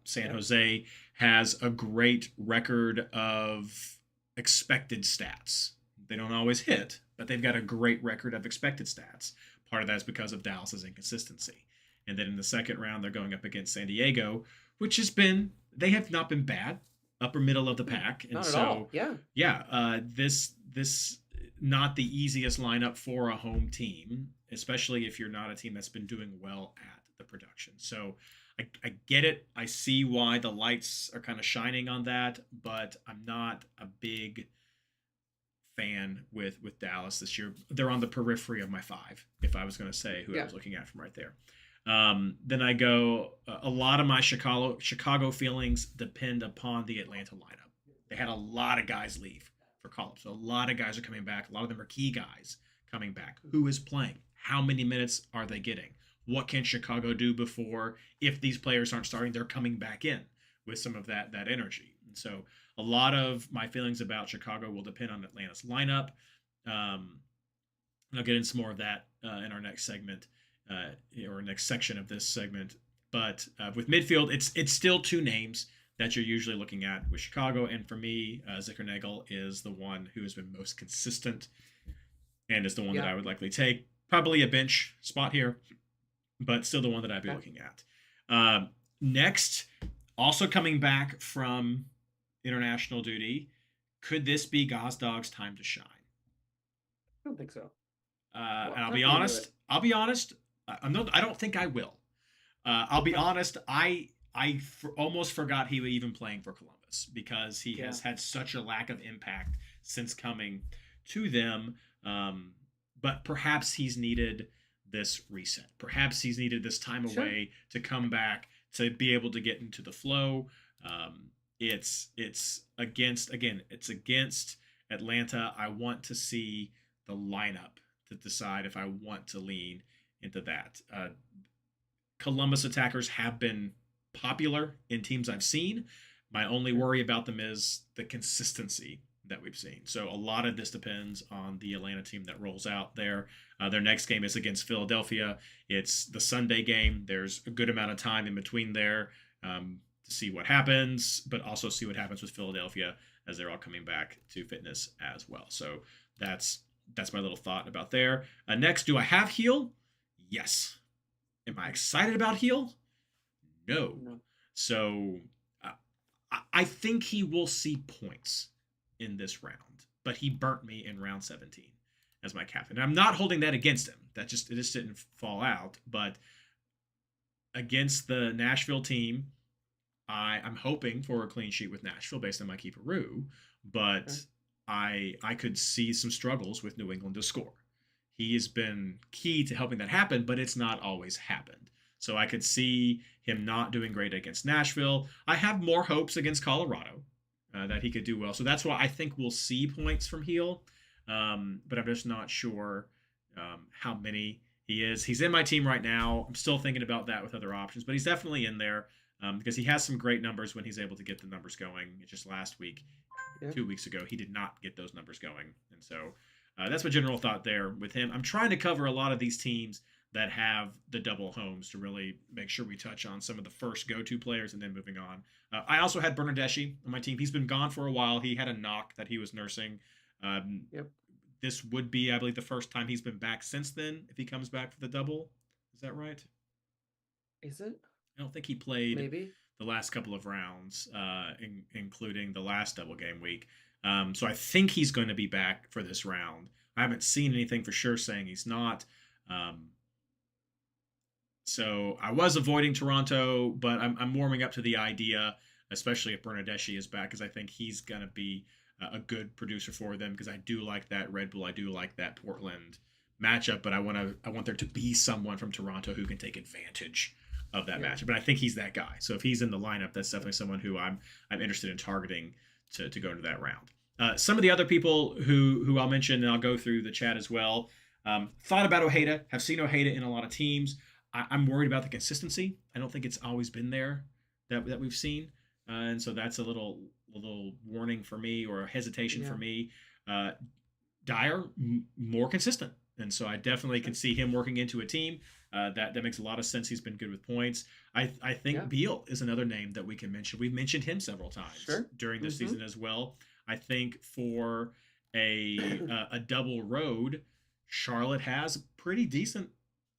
San
Yep.
Jose has a great record of expected stats. They don't always hit, but they've got a great record of expected stats. Part of that is because of Dallas's inconsistency. And then in the second round, they're going up against San Diego, which they have not been bad, upper middle of the pack. And
Not at
so,
all. Yeah.
yeah, this not the easiest lineup for a home team, especially if you're not a team that's been doing well at the production. So I get it. I see why the lights are kind of shining on that, but I'm not a big fan with Dallas this year. They're on the periphery of my five, if I was going to say who I
Yeah.
was looking at from right there. Then I go, a lot of my Chicago feelings depend upon the Atlanta lineup. They had a lot of guys leave for call-ups. So a lot of guys are coming back. A lot of them are key guys coming back. Who is playing? How many minutes are they getting? What can Chicago do before, if these players aren't starting, they're coming back in with some of that energy? And so a lot of my feelings about Chicago will depend on Atlanta's lineup. And I'll get into more of that in our next segment or next section of this segment. But with midfield, it's still two names that you're usually looking at with Chicago. And for me, Zickernagel is the one who has been most consistent and is the one that I would likely take. Probably a bench spot here, but still the one that I'd be looking at. Next, also coming back from international duty, could this be Gazdog's time to shine?
I don't think so.
And I'll be honest. I don't think I will. I'll be honest. Almost forgot he was even playing for Columbus because he has had such a lack of impact since coming to them. But perhaps he's needed this reset. Perhaps he's needed this time away to come back to be able to get into the flow. It's against Atlanta. I want to see the lineup to decide if I want to lean into that. Columbus attackers have been popular in teams I've seen. My only worry about them is the consistency that we've seen. So a lot of this depends on the Atlanta team that rolls out there. Their next game is against Philadelphia. It's the Sunday game. There's a good amount of time in between there to see what happens, but also see what happens with Philadelphia as they're all coming back to fitness as well. So that's my little thought about there. Next, do I have Heel? Yes. Am I excited about Heel? No. So I think he will see points in this round, but he burnt me in round 17 as my captain. And I'm not holding that against him. It just didn't fall out. But against the Nashville team, I'm hoping for a clean sheet with Nashville based on my keeperoo, but I could see some struggles with New England to score. He has been key to helping that happen, but it's not always happened. So I could see him not doing great against Nashville. I have more hopes against Colorado that he could do well. So that's why I think we'll see points from Heel, but I'm just not sure how many he is. He's in my team right now. I'm still thinking about that with other options, but he's definitely in there because he has some great numbers when he's able to get the numbers going. Just last week, 2 weeks ago, he did not get those numbers going. And so that's my general thought there with him. I'm trying to cover a lot of these teams that have the double homes to really make sure we touch on some of the first go-to players and then moving on. I also had Bernardeschi on my team. He's been gone for a while. He had a knock that he was nursing. This would be, I believe, the first time he's been back since then, if he comes back for the double. Is that right?
Is it?
I don't think he played
Maybe
the last couple of rounds, including the last double game week. So I think he's going to be back for this round. I haven't seen anything for sure saying he's not. So I was avoiding Toronto, but I'm warming up to the idea, especially if Bernardeschi is back, because I think he's going to be a good producer for them, because I do like that Red Bull. I do like that Portland matchup, but I want there to be someone from Toronto who can take advantage of that matchup. And I think he's that guy. So if he's in the lineup, that's definitely someone who I'm interested in targeting to go into that round. Some of the other people who I'll mention, and I'll go through the chat as well. Thought about Ojeda, have seen Ojeda in a lot of teams. I'm worried about the consistency. I don't think it's always been there that we've seen. And so that's a little warning for me, or a hesitation for me. Dyer, more consistent. And so I definitely can see him working into a team. That makes a lot of sense. He's been good with points. I think Beal is another name that we can mention. We've mentioned him several times during this season as well. I think for a double road, Charlotte has a pretty decent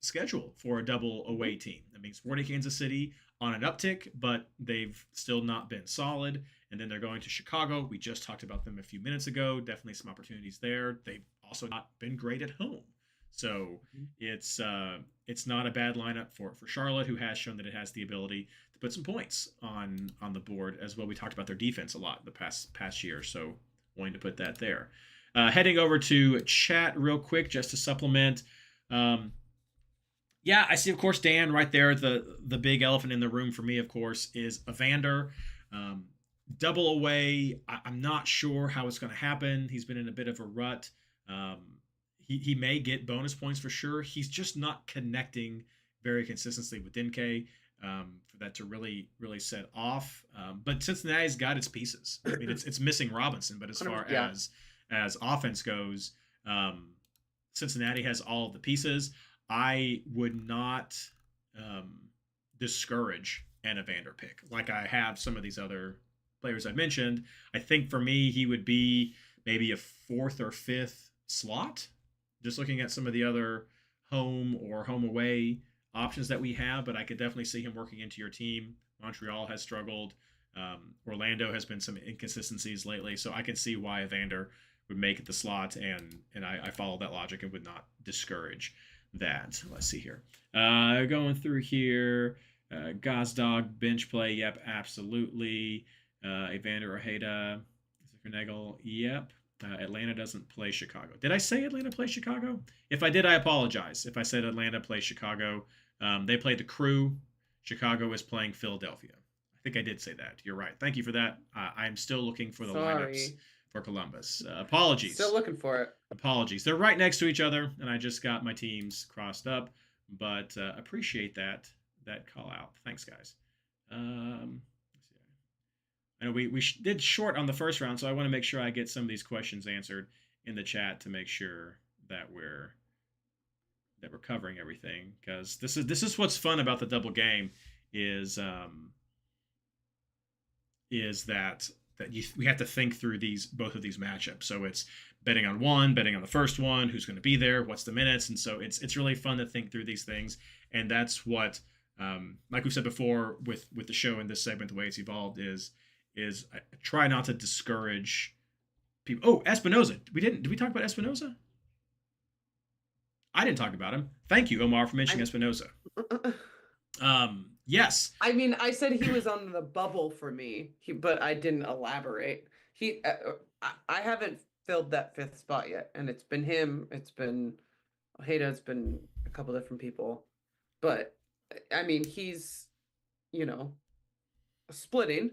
schedule for a double away team. That means Sporting Kansas City on an uptick, but they've still not been solid. And then they're going to Chicago. We just talked about them a few minutes ago. Definitely some opportunities there. They've also not been great at home. So it's not a bad lineup for Charlotte, who has shown that it has the ability to put some points on the board as well. We talked about their defense a lot the past year, so wanting to put that there. Heading over to chat real quick just to supplement. I see, of course, Dan right there. The big elephant in the room for me, of course, is Evander. Double away. I'm not sure how it's going to happen. He's been in a bit of a rut. He may get bonus points for sure. He's just not connecting very consistently with Dinke for that to really set off. But Cincinnati's got its pieces. I mean, it's missing Robinson, but as far as offense goes, Cincinnati has all of the pieces. I would not discourage an Evander pick like I have some of these other players I mentioned. I think for me, he would be maybe a 4th or 5th slot. Just looking at some of the other home or home away options that we have, but I could definitely see him working into your team. Montreal has struggled. Orlando has been some inconsistencies lately, so I can see why Evander would make it the slot, and I follow that logic and would not discourage that. Let's see here. Going through here. Gosdog bench play. Yep, absolutely. Evander Ojeda. Nagel. Yep. Atlanta doesn't play Chicago. Did I say Atlanta plays Chicago? If I did, I apologize. If I said Atlanta plays Chicago, they play the Crew. Chicago is playing Philadelphia. I think I did say that. You're right. Thank you for that. I'm still looking for the lineups for Columbus. Apologies.
Still looking for it.
Apologies. They're right next to each other, and I just got my teams crossed up. But appreciate that call out. Thanks, guys. I know we did short on the first round, so I want to make sure I get some of these questions answered in the chat to make sure that we're covering everything, because this is what's fun about the double game is that we have to think through both of these matchups. So it's betting on one, betting on the first one, who's going to be there, what's the minutes, and so it's really fun to think through these things, and that's what like we said before with the show in this segment, the way it's evolved is I try not to discourage people. Oh, Espinoza. Did we talk about Espinoza? I didn't talk about him. Thank you, Omar, for mentioning Espinoza. Yes.
I mean, I said he was on the bubble for me, but I didn't elaborate. I haven't filled that 5th spot yet, and it's been him. It's been Ojeda. It's been a couple different people, but I mean, he's splitting.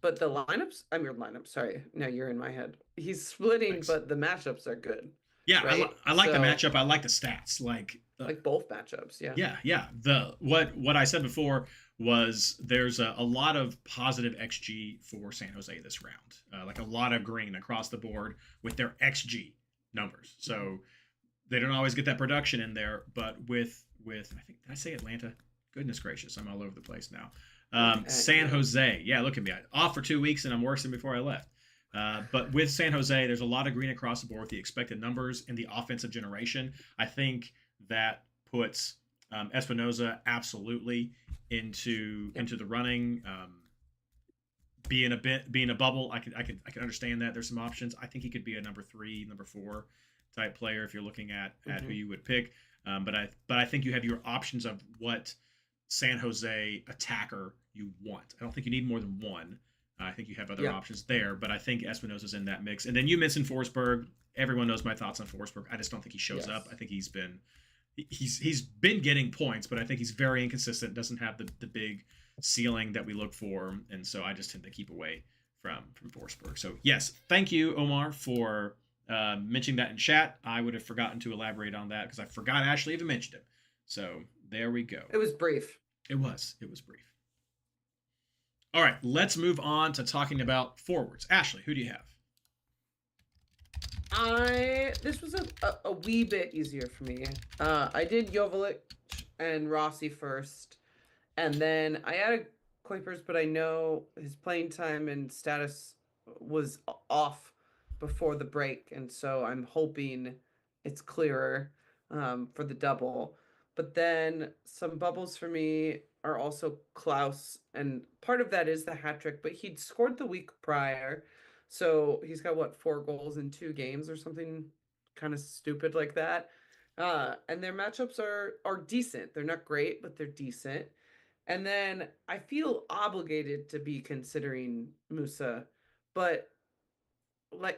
But the lineups. Sorry, now you're in my head. He's splitting,
Thanks.
But the matchups are good.
Yeah,
right?
I like the matchup. I like the stats. Like
both matchups. Yeah.
Yeah. What I said before was there's a lot of positive XG for San Jose this round. Like a lot of green across the board with their XG numbers. So they don't always get that production in there, but with I think, did I say Atlanta? Goodness gracious, I'm all over the place now. San Jose. Yeah, look at me. Off for 2 weeks and I'm worse than before I left. But with San Jose, there's a lot of green across the board with the expected numbers and the offensive generation. I think that puts Espinoza absolutely into the running. Being a bubble, I can understand that. There's some options. I think he could be a number 3, number 4 type player if you're looking at who you would pick. But I think you have your options of what San Jose attacker you want. I don't think you need more than one. I think you have other options there, but I think Espinoza's in that mix. And then you mentioned Forsberg. Everyone knows my thoughts on Forsberg. I just don't think he shows up. I think he's been getting points, but I think he's very inconsistent. Doesn't have the big ceiling that we look for, and so I just tend to keep away from Forsberg. So yes, thank you, Omar, for mentioning that in chat. I would have forgotten to elaborate on that because I forgot Ashley even mentioned it. So there we go.
It was brief.
It was brief. All right, let's move on to talking about forwards. Ashley, who do you have?
This was a wee bit easier for me. I did Joveljic and Rossi first, and then I added Kuipers, but I know his playing time and status was off before the break, and so I'm hoping it's clearer for the double. But then some bubbles for me are also Klaus, and part of that is the hat trick, but he'd scored the week prior. So he's got 4 goals in 2 games or something kind of stupid like that. And their matchups are decent. They're not great, but they're decent. And then I feel obligated to be considering Musa, but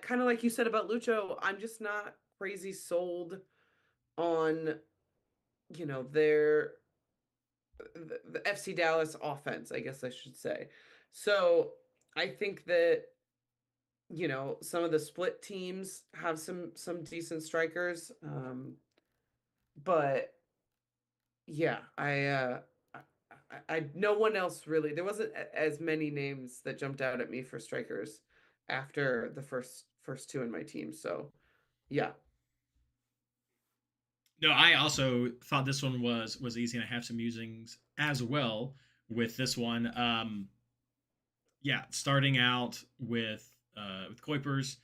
kind of like you said about Lucho, I'm just not crazy sold on the FC Dallas offense, I guess I should say. So I think that some of the split teams have some decent strikers, but yeah, I no one else really. There wasn't as many names that jumped out at me for strikers after the first 2 in my team. So yeah.
No, I also thought this one was easy, and I have some musings as well with this one. Yeah, starting out with Kuipers.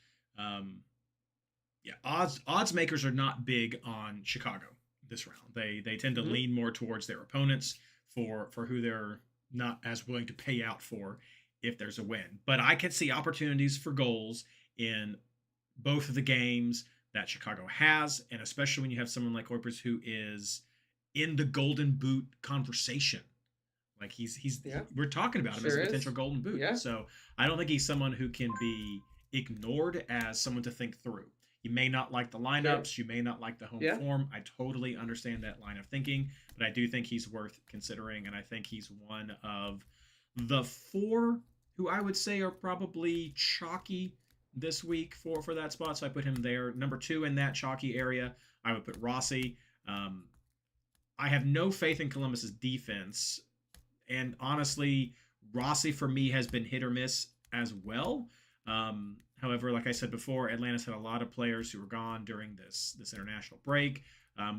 Odds makers are not big on Chicago this round. They tend to lean more towards their opponents for who they're not as willing to pay out for if there's a win. But I can see opportunities for goals in both of the games that Chicago has, and especially when you have someone like Kuipers who is in the Golden Boot conversation. Like we're talking about him as a potential Golden Boot. Yeah. So I don't think he's someone who can be ignored as someone to think through. You may not like the lineups. You may not like the home form. I totally understand that line of thinking, but I do think he's worth considering, and I think he's one of the 4 who I would say are probably chalky this week for that spot. So I put him there. Number 2 in that chalky area, I would put Rossi. I have no faith in Columbus's defense. And honestly, Rossi for me has been hit or miss as well. However, like I said before, Atlanta's had a lot of players who were gone during this international break.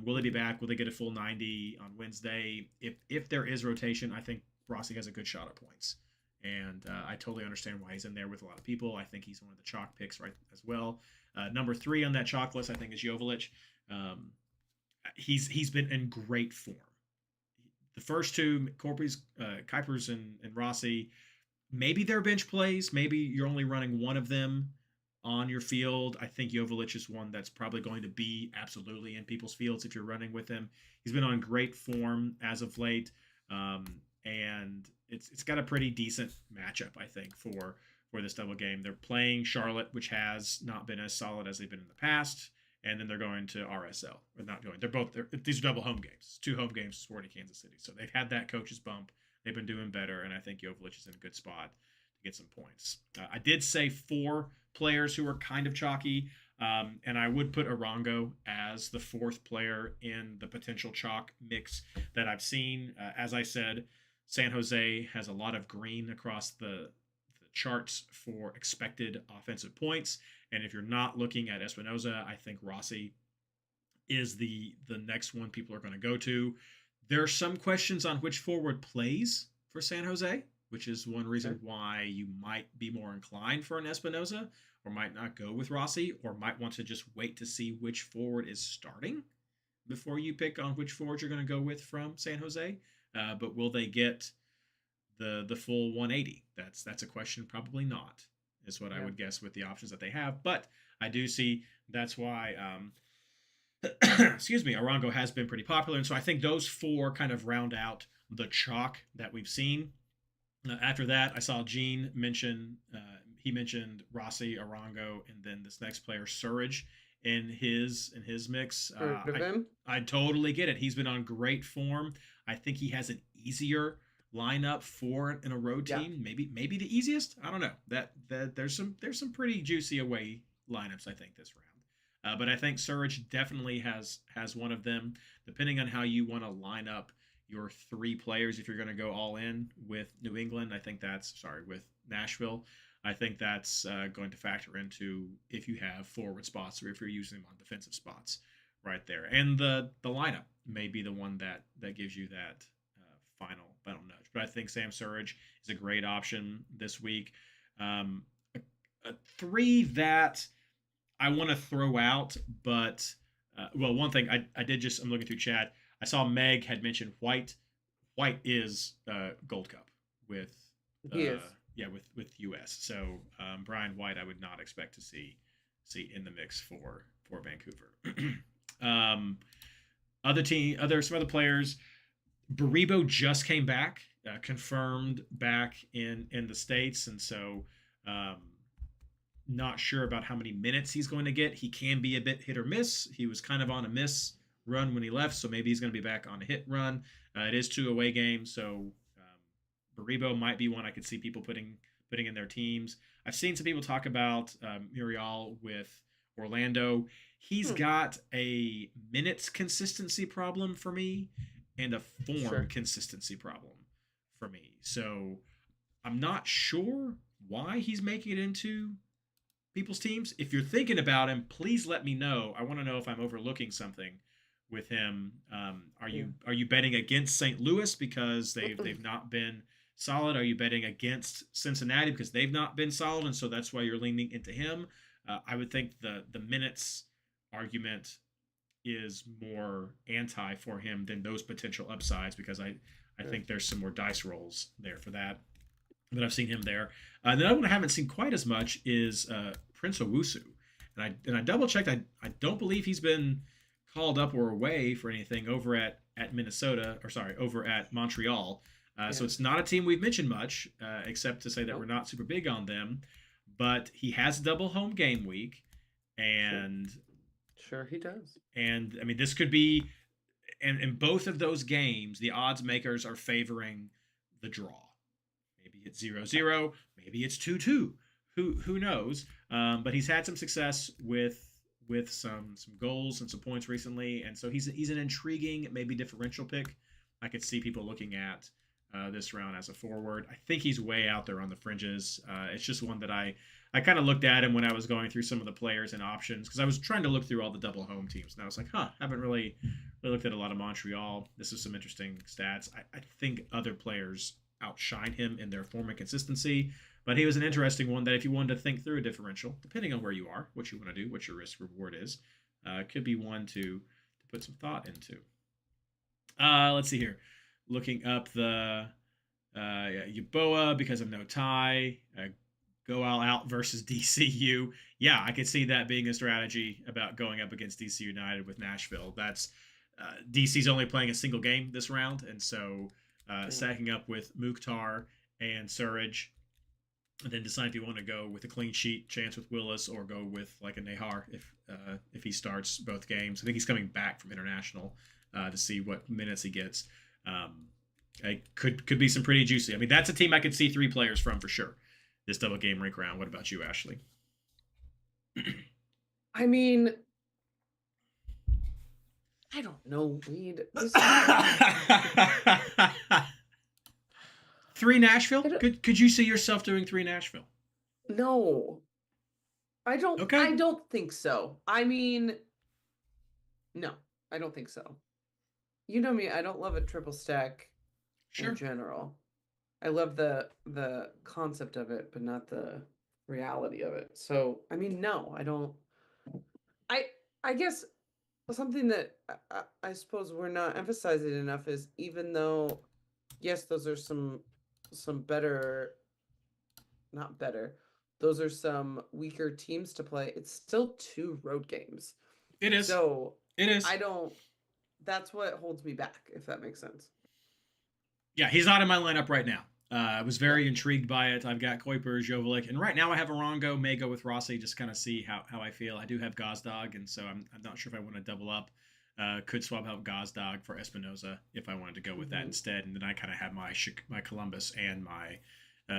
Will they be back? Will they get a full 90 on Wednesday? If there is rotation, I think Rossi has a good shot at points. And I totally understand why he's in there with a lot of people. I think he's one of the chalk picks right as well. Number 3 on that chalk list, I think, is Joveljic. He's been in great form. The first two, Kuipers and Rossi, maybe they're bench plays. Maybe you're only running one of them on your field. I think Joveljic is one that's probably going to be absolutely in people's fields if you're running with him. He's been on great form as of late, and it's got a pretty decent matchup, I think, for this double game. They're playing Charlotte, which has not been as solid as they've been in the past, and then they're going to RSL. Or not going. These are double home games. 2 home games to Sporting Kansas City. So they've had that coach's bump. They've been doing better, and I think Joveljic is in a good spot to get some points. I did say 4 players who are kind of chalky, and I would put Arango as the 4th player in the potential chalk mix that I've seen. As I said, San Jose has a lot of green across the charts for expected offensive points, and if you're not looking at Espinoza, I think Rossi is the next one people are going to go to. There are some questions on which forward plays for San Jose, which is one reason why you might be more inclined for an Espinoza, or might not go with Rossi, or might want to just wait to see which forward is starting before you pick on which forward you're going to go with from San Jose. But will they get the full 180? That's a question. Probably not, is what I would guess with the options that they have. But I do see that's why excuse me, Arango has been pretty popular. And so I think those 4 kind of round out the chalk that we've seen. After that, I saw Gene mention, he mentioned Rossi, Arango, and then this next player, Surridge, in his mix. I totally get it. He's been on great form. I think he has an easier lineup for an road team. Maybe the easiest. I don't know. That there's some pretty juicy away lineups, I think, this round. But I think Surridge definitely has one of them. Depending on how you want to line up your 3 players, if you're going to go all in with New England, with Nashville, I think that's going to factor into if you have forward spots or if you're using them on defensive spots right there. And the lineup may be the one that gives you that final nudge. But I think Sam Surridge is a great option this week. A 3 that I want to throw out, but one thing I'm looking through chat. I saw Meg had mentioned White. White is Gold Cup with with US. So Brian White, I would not expect to see in the mix for Vancouver. Some other players. Baribo just came back, confirmed back in the States, and so not sure about how many minutes he's going to get. He can be a bit hit or miss. He was kind of on a miss run when he left, so maybe he's going to be back on a hit run. It is 2 away games, so Baribo might be one I could see people putting in their teams. I've seen some people talk about Muriel with Orlando. He's got a minutes consistency problem for me and a form consistency problem for me. So I'm not sure why he's making it into people's teams. If you're thinking about him, please let me know. I want to know if I'm overlooking something with him. Are you betting against St. Louis because they've not been solid? Are you betting against Cincinnati because they've not been solid, and so that's why you're leaning into him? I would think the minutes argument is more anti for him than those potential upsides, because I think there's some more dice rolls there for that. But I've seen him there. The other one I haven't seen quite as much is Prince Owusu. And I double checked. I don't believe he's been called up or away for anything over at Montreal. So it's not a team we've mentioned much, except to say that we're not super big on them. But he has a double home game week, and
sure he does.
And I mean, this could be, and in both of those games, the odds makers are favoring the draw. Maybe it's 0-0, maybe it's 2-2. Who knows? But he's had some success with some goals and some points recently, and so he's an intriguing, maybe differential pick. I could see people looking at this round as a forward. I think he's way out there on the fringes. It's just one that I kind of looked at him when I was going through some of the players and options because I was trying to look through all the double home teams, and I was like, haven't really looked at a lot of Montreal. This is some interesting stats. I think other players outshine him in their form and consistency, but he was an interesting one that if you wanted to think through a differential, depending on where you are, what you want to do, what your risk reward is, could be one to put some thought into. Let's see here. Looking up the Yeboah because of no tie. Go all out versus DCU. Yeah, I could see that being a strategy about going up against DC United with Nashville. That's DC's only playing a single game this round, and so stacking up with Mukhtar and Surridge, and then decide if you want to go with a clean sheet chance with Willis or go with like a Nahar if he starts both games. I think he's coming back from international to see what minutes he gets. Could be some pretty juicy. I mean, that's a team I could see 3 players from for sure. This double game rink round. What about you, Ashley?
I mean, I don't know, Reid.
3 Nashville? Could you see yourself doing 3 Nashville?
No. I don't
Okay.
I don't think so. I mean, no, I don't think so. You know me, I don't love a triple stack in general. I love the concept of it, but not the reality of it. So, I mean, no, I don't. I guess something that I suppose we're not emphasizing enough is even though, yes, those are some better, not better, those are some weaker teams to play. It's still 2 road games.
It is.
So
it is.
That's what holds me back, if that makes sense.
Yeah, he's not in my lineup right now. I was very intrigued by it. I've got Kuiper, Joveljic, and right now I have Arango, may go with Rossi, just kind of see how I feel. I do have Gazdag, and so I'm not sure if I want to double up. Could swap out Gazdag for Espinoza if I wanted to go with that instead, and then I kind of have my Columbus and my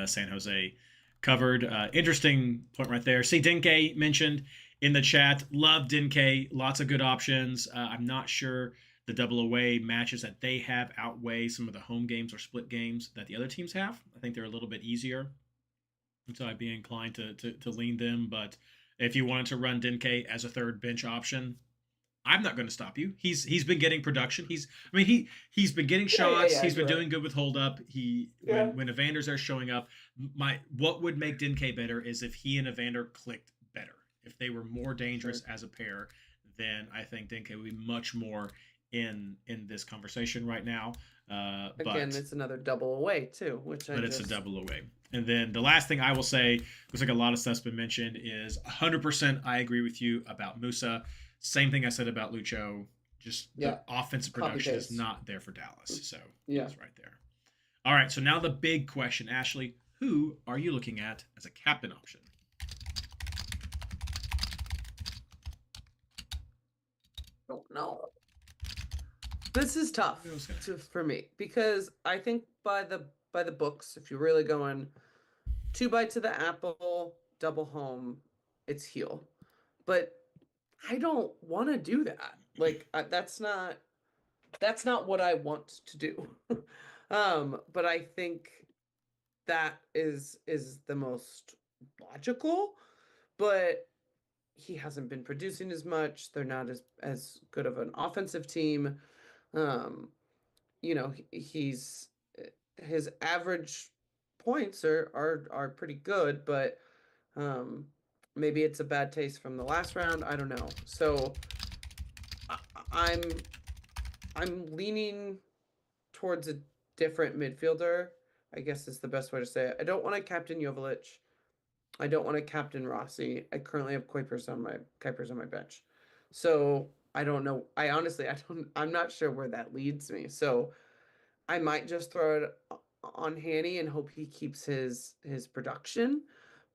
San Jose covered. Interesting point right there. See, Dinke mentioned in the chat. Love Dinke. Lots of good options. I'm not sure the double away matches that they have outweigh some of the home games or split games that the other teams have. I think they're a little bit easier. So I'd be inclined to lean them. But if you wanted to run Dinke as a third bench option, I'm not going to stop you. He's been getting production. He's been getting shots. He's been doing good with hold up. When Evander's are showing up, what would make Dinke better is if he and Evander clicked better. If they were more dangerous as a pair, then I think Dinke would be much more in this conversation right now.
Again, it's another double away too,
it's a double away. And then the last thing I will say, looks like a lot of stuff's been mentioned, is 100% I agree with you about Musa. Same thing I said about Lucho. Just the offensive production is not there for Dallas. So it's right there. All right, so now the big question, Ashley, who are you looking at as a captain option?
Don't know. This is tough for me because I think by the books, if you're really going 2 bites of the apple, double home, it's heel. But I don't want to do that. Like that's not what I want to do. But I think that is the most logical. But he hasn't been producing as much. They're not as good of an offensive team. His average points are pretty good, but maybe it's a bad taste from the last round. I don't know. So I'm leaning towards a different midfielder, I guess is the best way to say it. I don't want to captain Joveljic. I don't want to captain Rossi. I currently have Kuipers on my bench. So I don't know. I'm not sure where that leads me. So I might just throw it on Hanny and hope he keeps his production.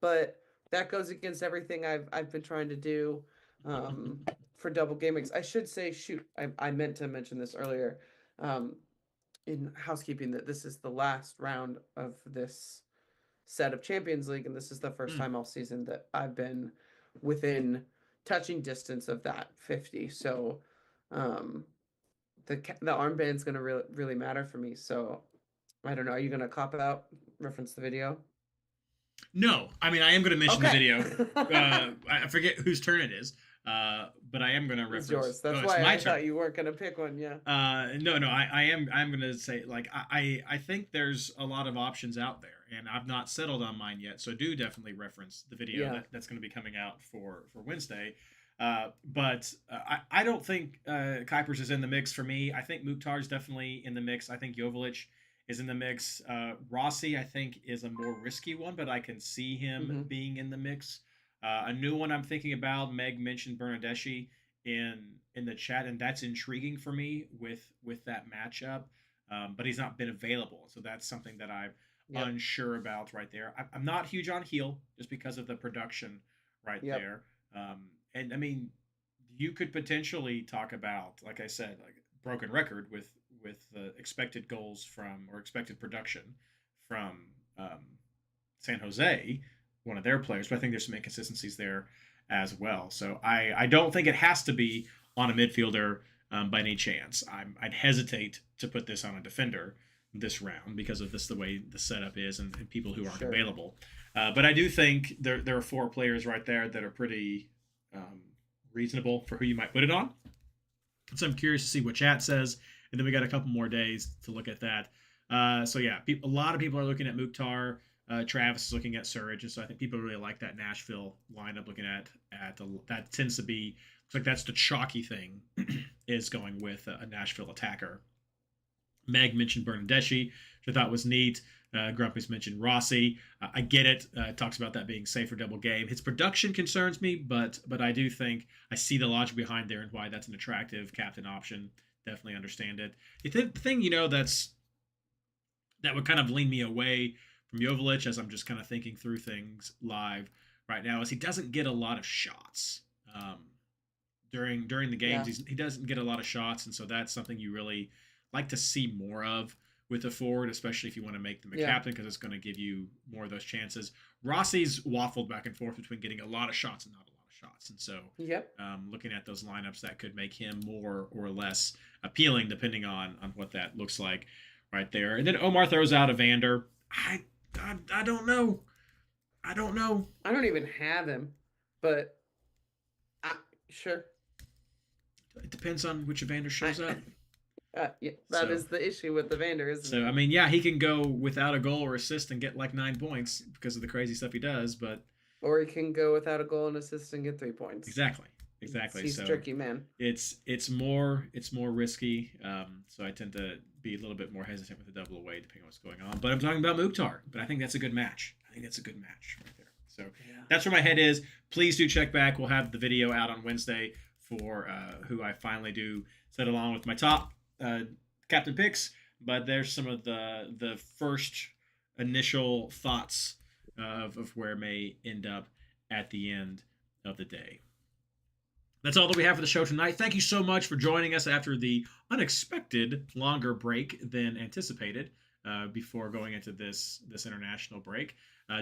But that goes against everything I've been trying to do for double game weeks. I should say, I meant to mention this earlier in housekeeping that this is the last round of this set of Champions League, and this is the first time all season that I've been within touching distance of that 50. So the armband's going to really matter for me. So I don't know. Are you gonna cop out? Reference the video?
No, I mean I am going to mention the
Okay.
video. I forget whose turn it is, but I am going to reference.
It's yours. That's
it's
why
my
I
turn.
thought you weren't gonna pick one. Yeah.
No, I'm going to say like I think there's a lot of options out there, and I've not settled on mine yet. So do definitely reference the video
Yeah.
that's going to be coming out for Wednesday. But I don't think Kuipers is in the mix for me. I think Mukhtar's definitely in the mix. I think Joveljic is in the mix. Rossi, I think, is a more risky one, but I can see him being in the mix. A new one I'm thinking about. Meg mentioned Bernardeschi in the chat, and that's intriguing for me with that matchup. But he's not been available, so that's something that I'm unsure about right there. I'm not huge on Heel just because of the production right there. And I mean, you could potentially talk about, like I said, like broken record with the expected goals from or expected production from San Jose, one of their players. But I think there's some inconsistencies there as well. So I don't think it has to be on a midfielder by any chance. I'd hesitate to put this on a defender this round because of the way the setup is and people who aren't available. But I do think there are 4 players right there that are pretty reasonable for who you might put it on. So I'm curious to see what chat says, and then we got a couple more days to look at that. So yeah, a lot of people are looking at Mukhtar. Travis is looking at Surridge, and so I think people really like that Nashville lineup. Looking at that tends to be looks like that's the chalky thing is going with a Nashville attacker. Meg mentioned Bernardeschi, which I thought was neat. Grumpy's mentioned Rossi. I get it. Talks about that being safe for double game. His production concerns me, but I do think I see the logic behind there and why that's an attractive captain option. Definitely understand it. The thing, that would kind of lean me away from Joveljic as I'm just kind of thinking through things live right now is he doesn't get a lot of shots. During the games, he doesn't get a lot of shots, and so that's something you really like to see more of with a forward, especially if you want to make them a captain, because it's going to give you more of those chances. Rossi's waffled back and forth between getting a lot of shots and not a lot of shots. And so looking at those lineups, that could make him more or less appealing depending on what that looks like right there. And then Omar throws out Evander. I don't know. I don't
even have him, but sure.
It depends on which Evander shows up.
That is the issue with Evander, isn't it?
So, I mean, yeah, he can go without a goal or assist and get like 9 points because of the crazy stuff he does, but...
Or he can go without a goal and assist and get 3 points.
Exactly.
He's tricky, man.
It's more risky, so I tend to be a little bit more hesitant with the double away depending on what's going on. But I'm talking about Mukhtar, but I think that's a good match. Right there. So that's where my head is. Please do check back. We'll have the video out on Wednesday for who I finally do set along with my top captain picks, but there's some of the first initial thoughts of where it may end up at the end of the day. That's all that we have for the show tonight. Thank you so much for joining us after the unexpected longer break than anticipated before going into this international break.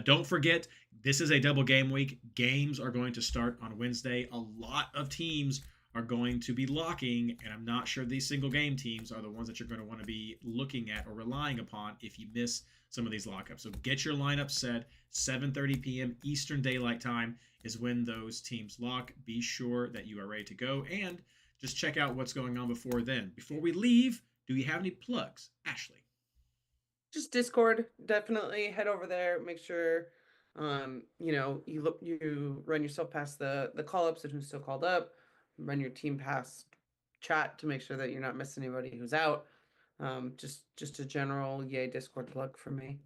Don't forget, this is a double game week. Games are going to start on Wednesday. A lot of teams are going to be locking, and I'm not sure these single game teams are the ones that you're going to want to be looking at or relying upon if you miss some of these lockups. So get your lineup set. 7:30 p.m. Eastern Daylight Time is when those teams lock. Be sure that you are ready to go, and just check out what's going on before then. Before we leave, do you have any plugs, Ashley?
Just Discord. Definitely head over there. Make sure you run yourself past the call-ups and who's still called up. Run your team past chat to make sure that you're not missing anybody who's out. Just a general Discord plug for me.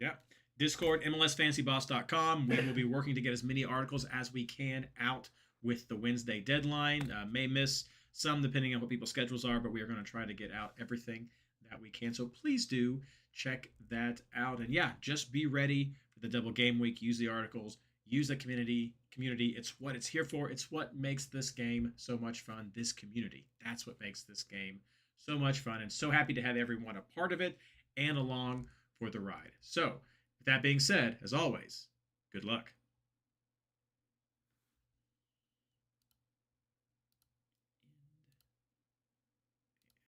Yeah.
Discord, MLSFantasyBoss.com. We will be working to get as many articles as we can out with the Wednesday deadline. May miss some depending on what people's schedules are, but we are going to try to get out everything that we can. So please do check that out. And just be ready for the double game week. Use the articles. Use the community. It's what it's here for. It's what makes this game so much fun. This community. That's what makes this game so much fun. And so happy to have everyone a part of it and along for the ride. So with that being said, as always, good luck.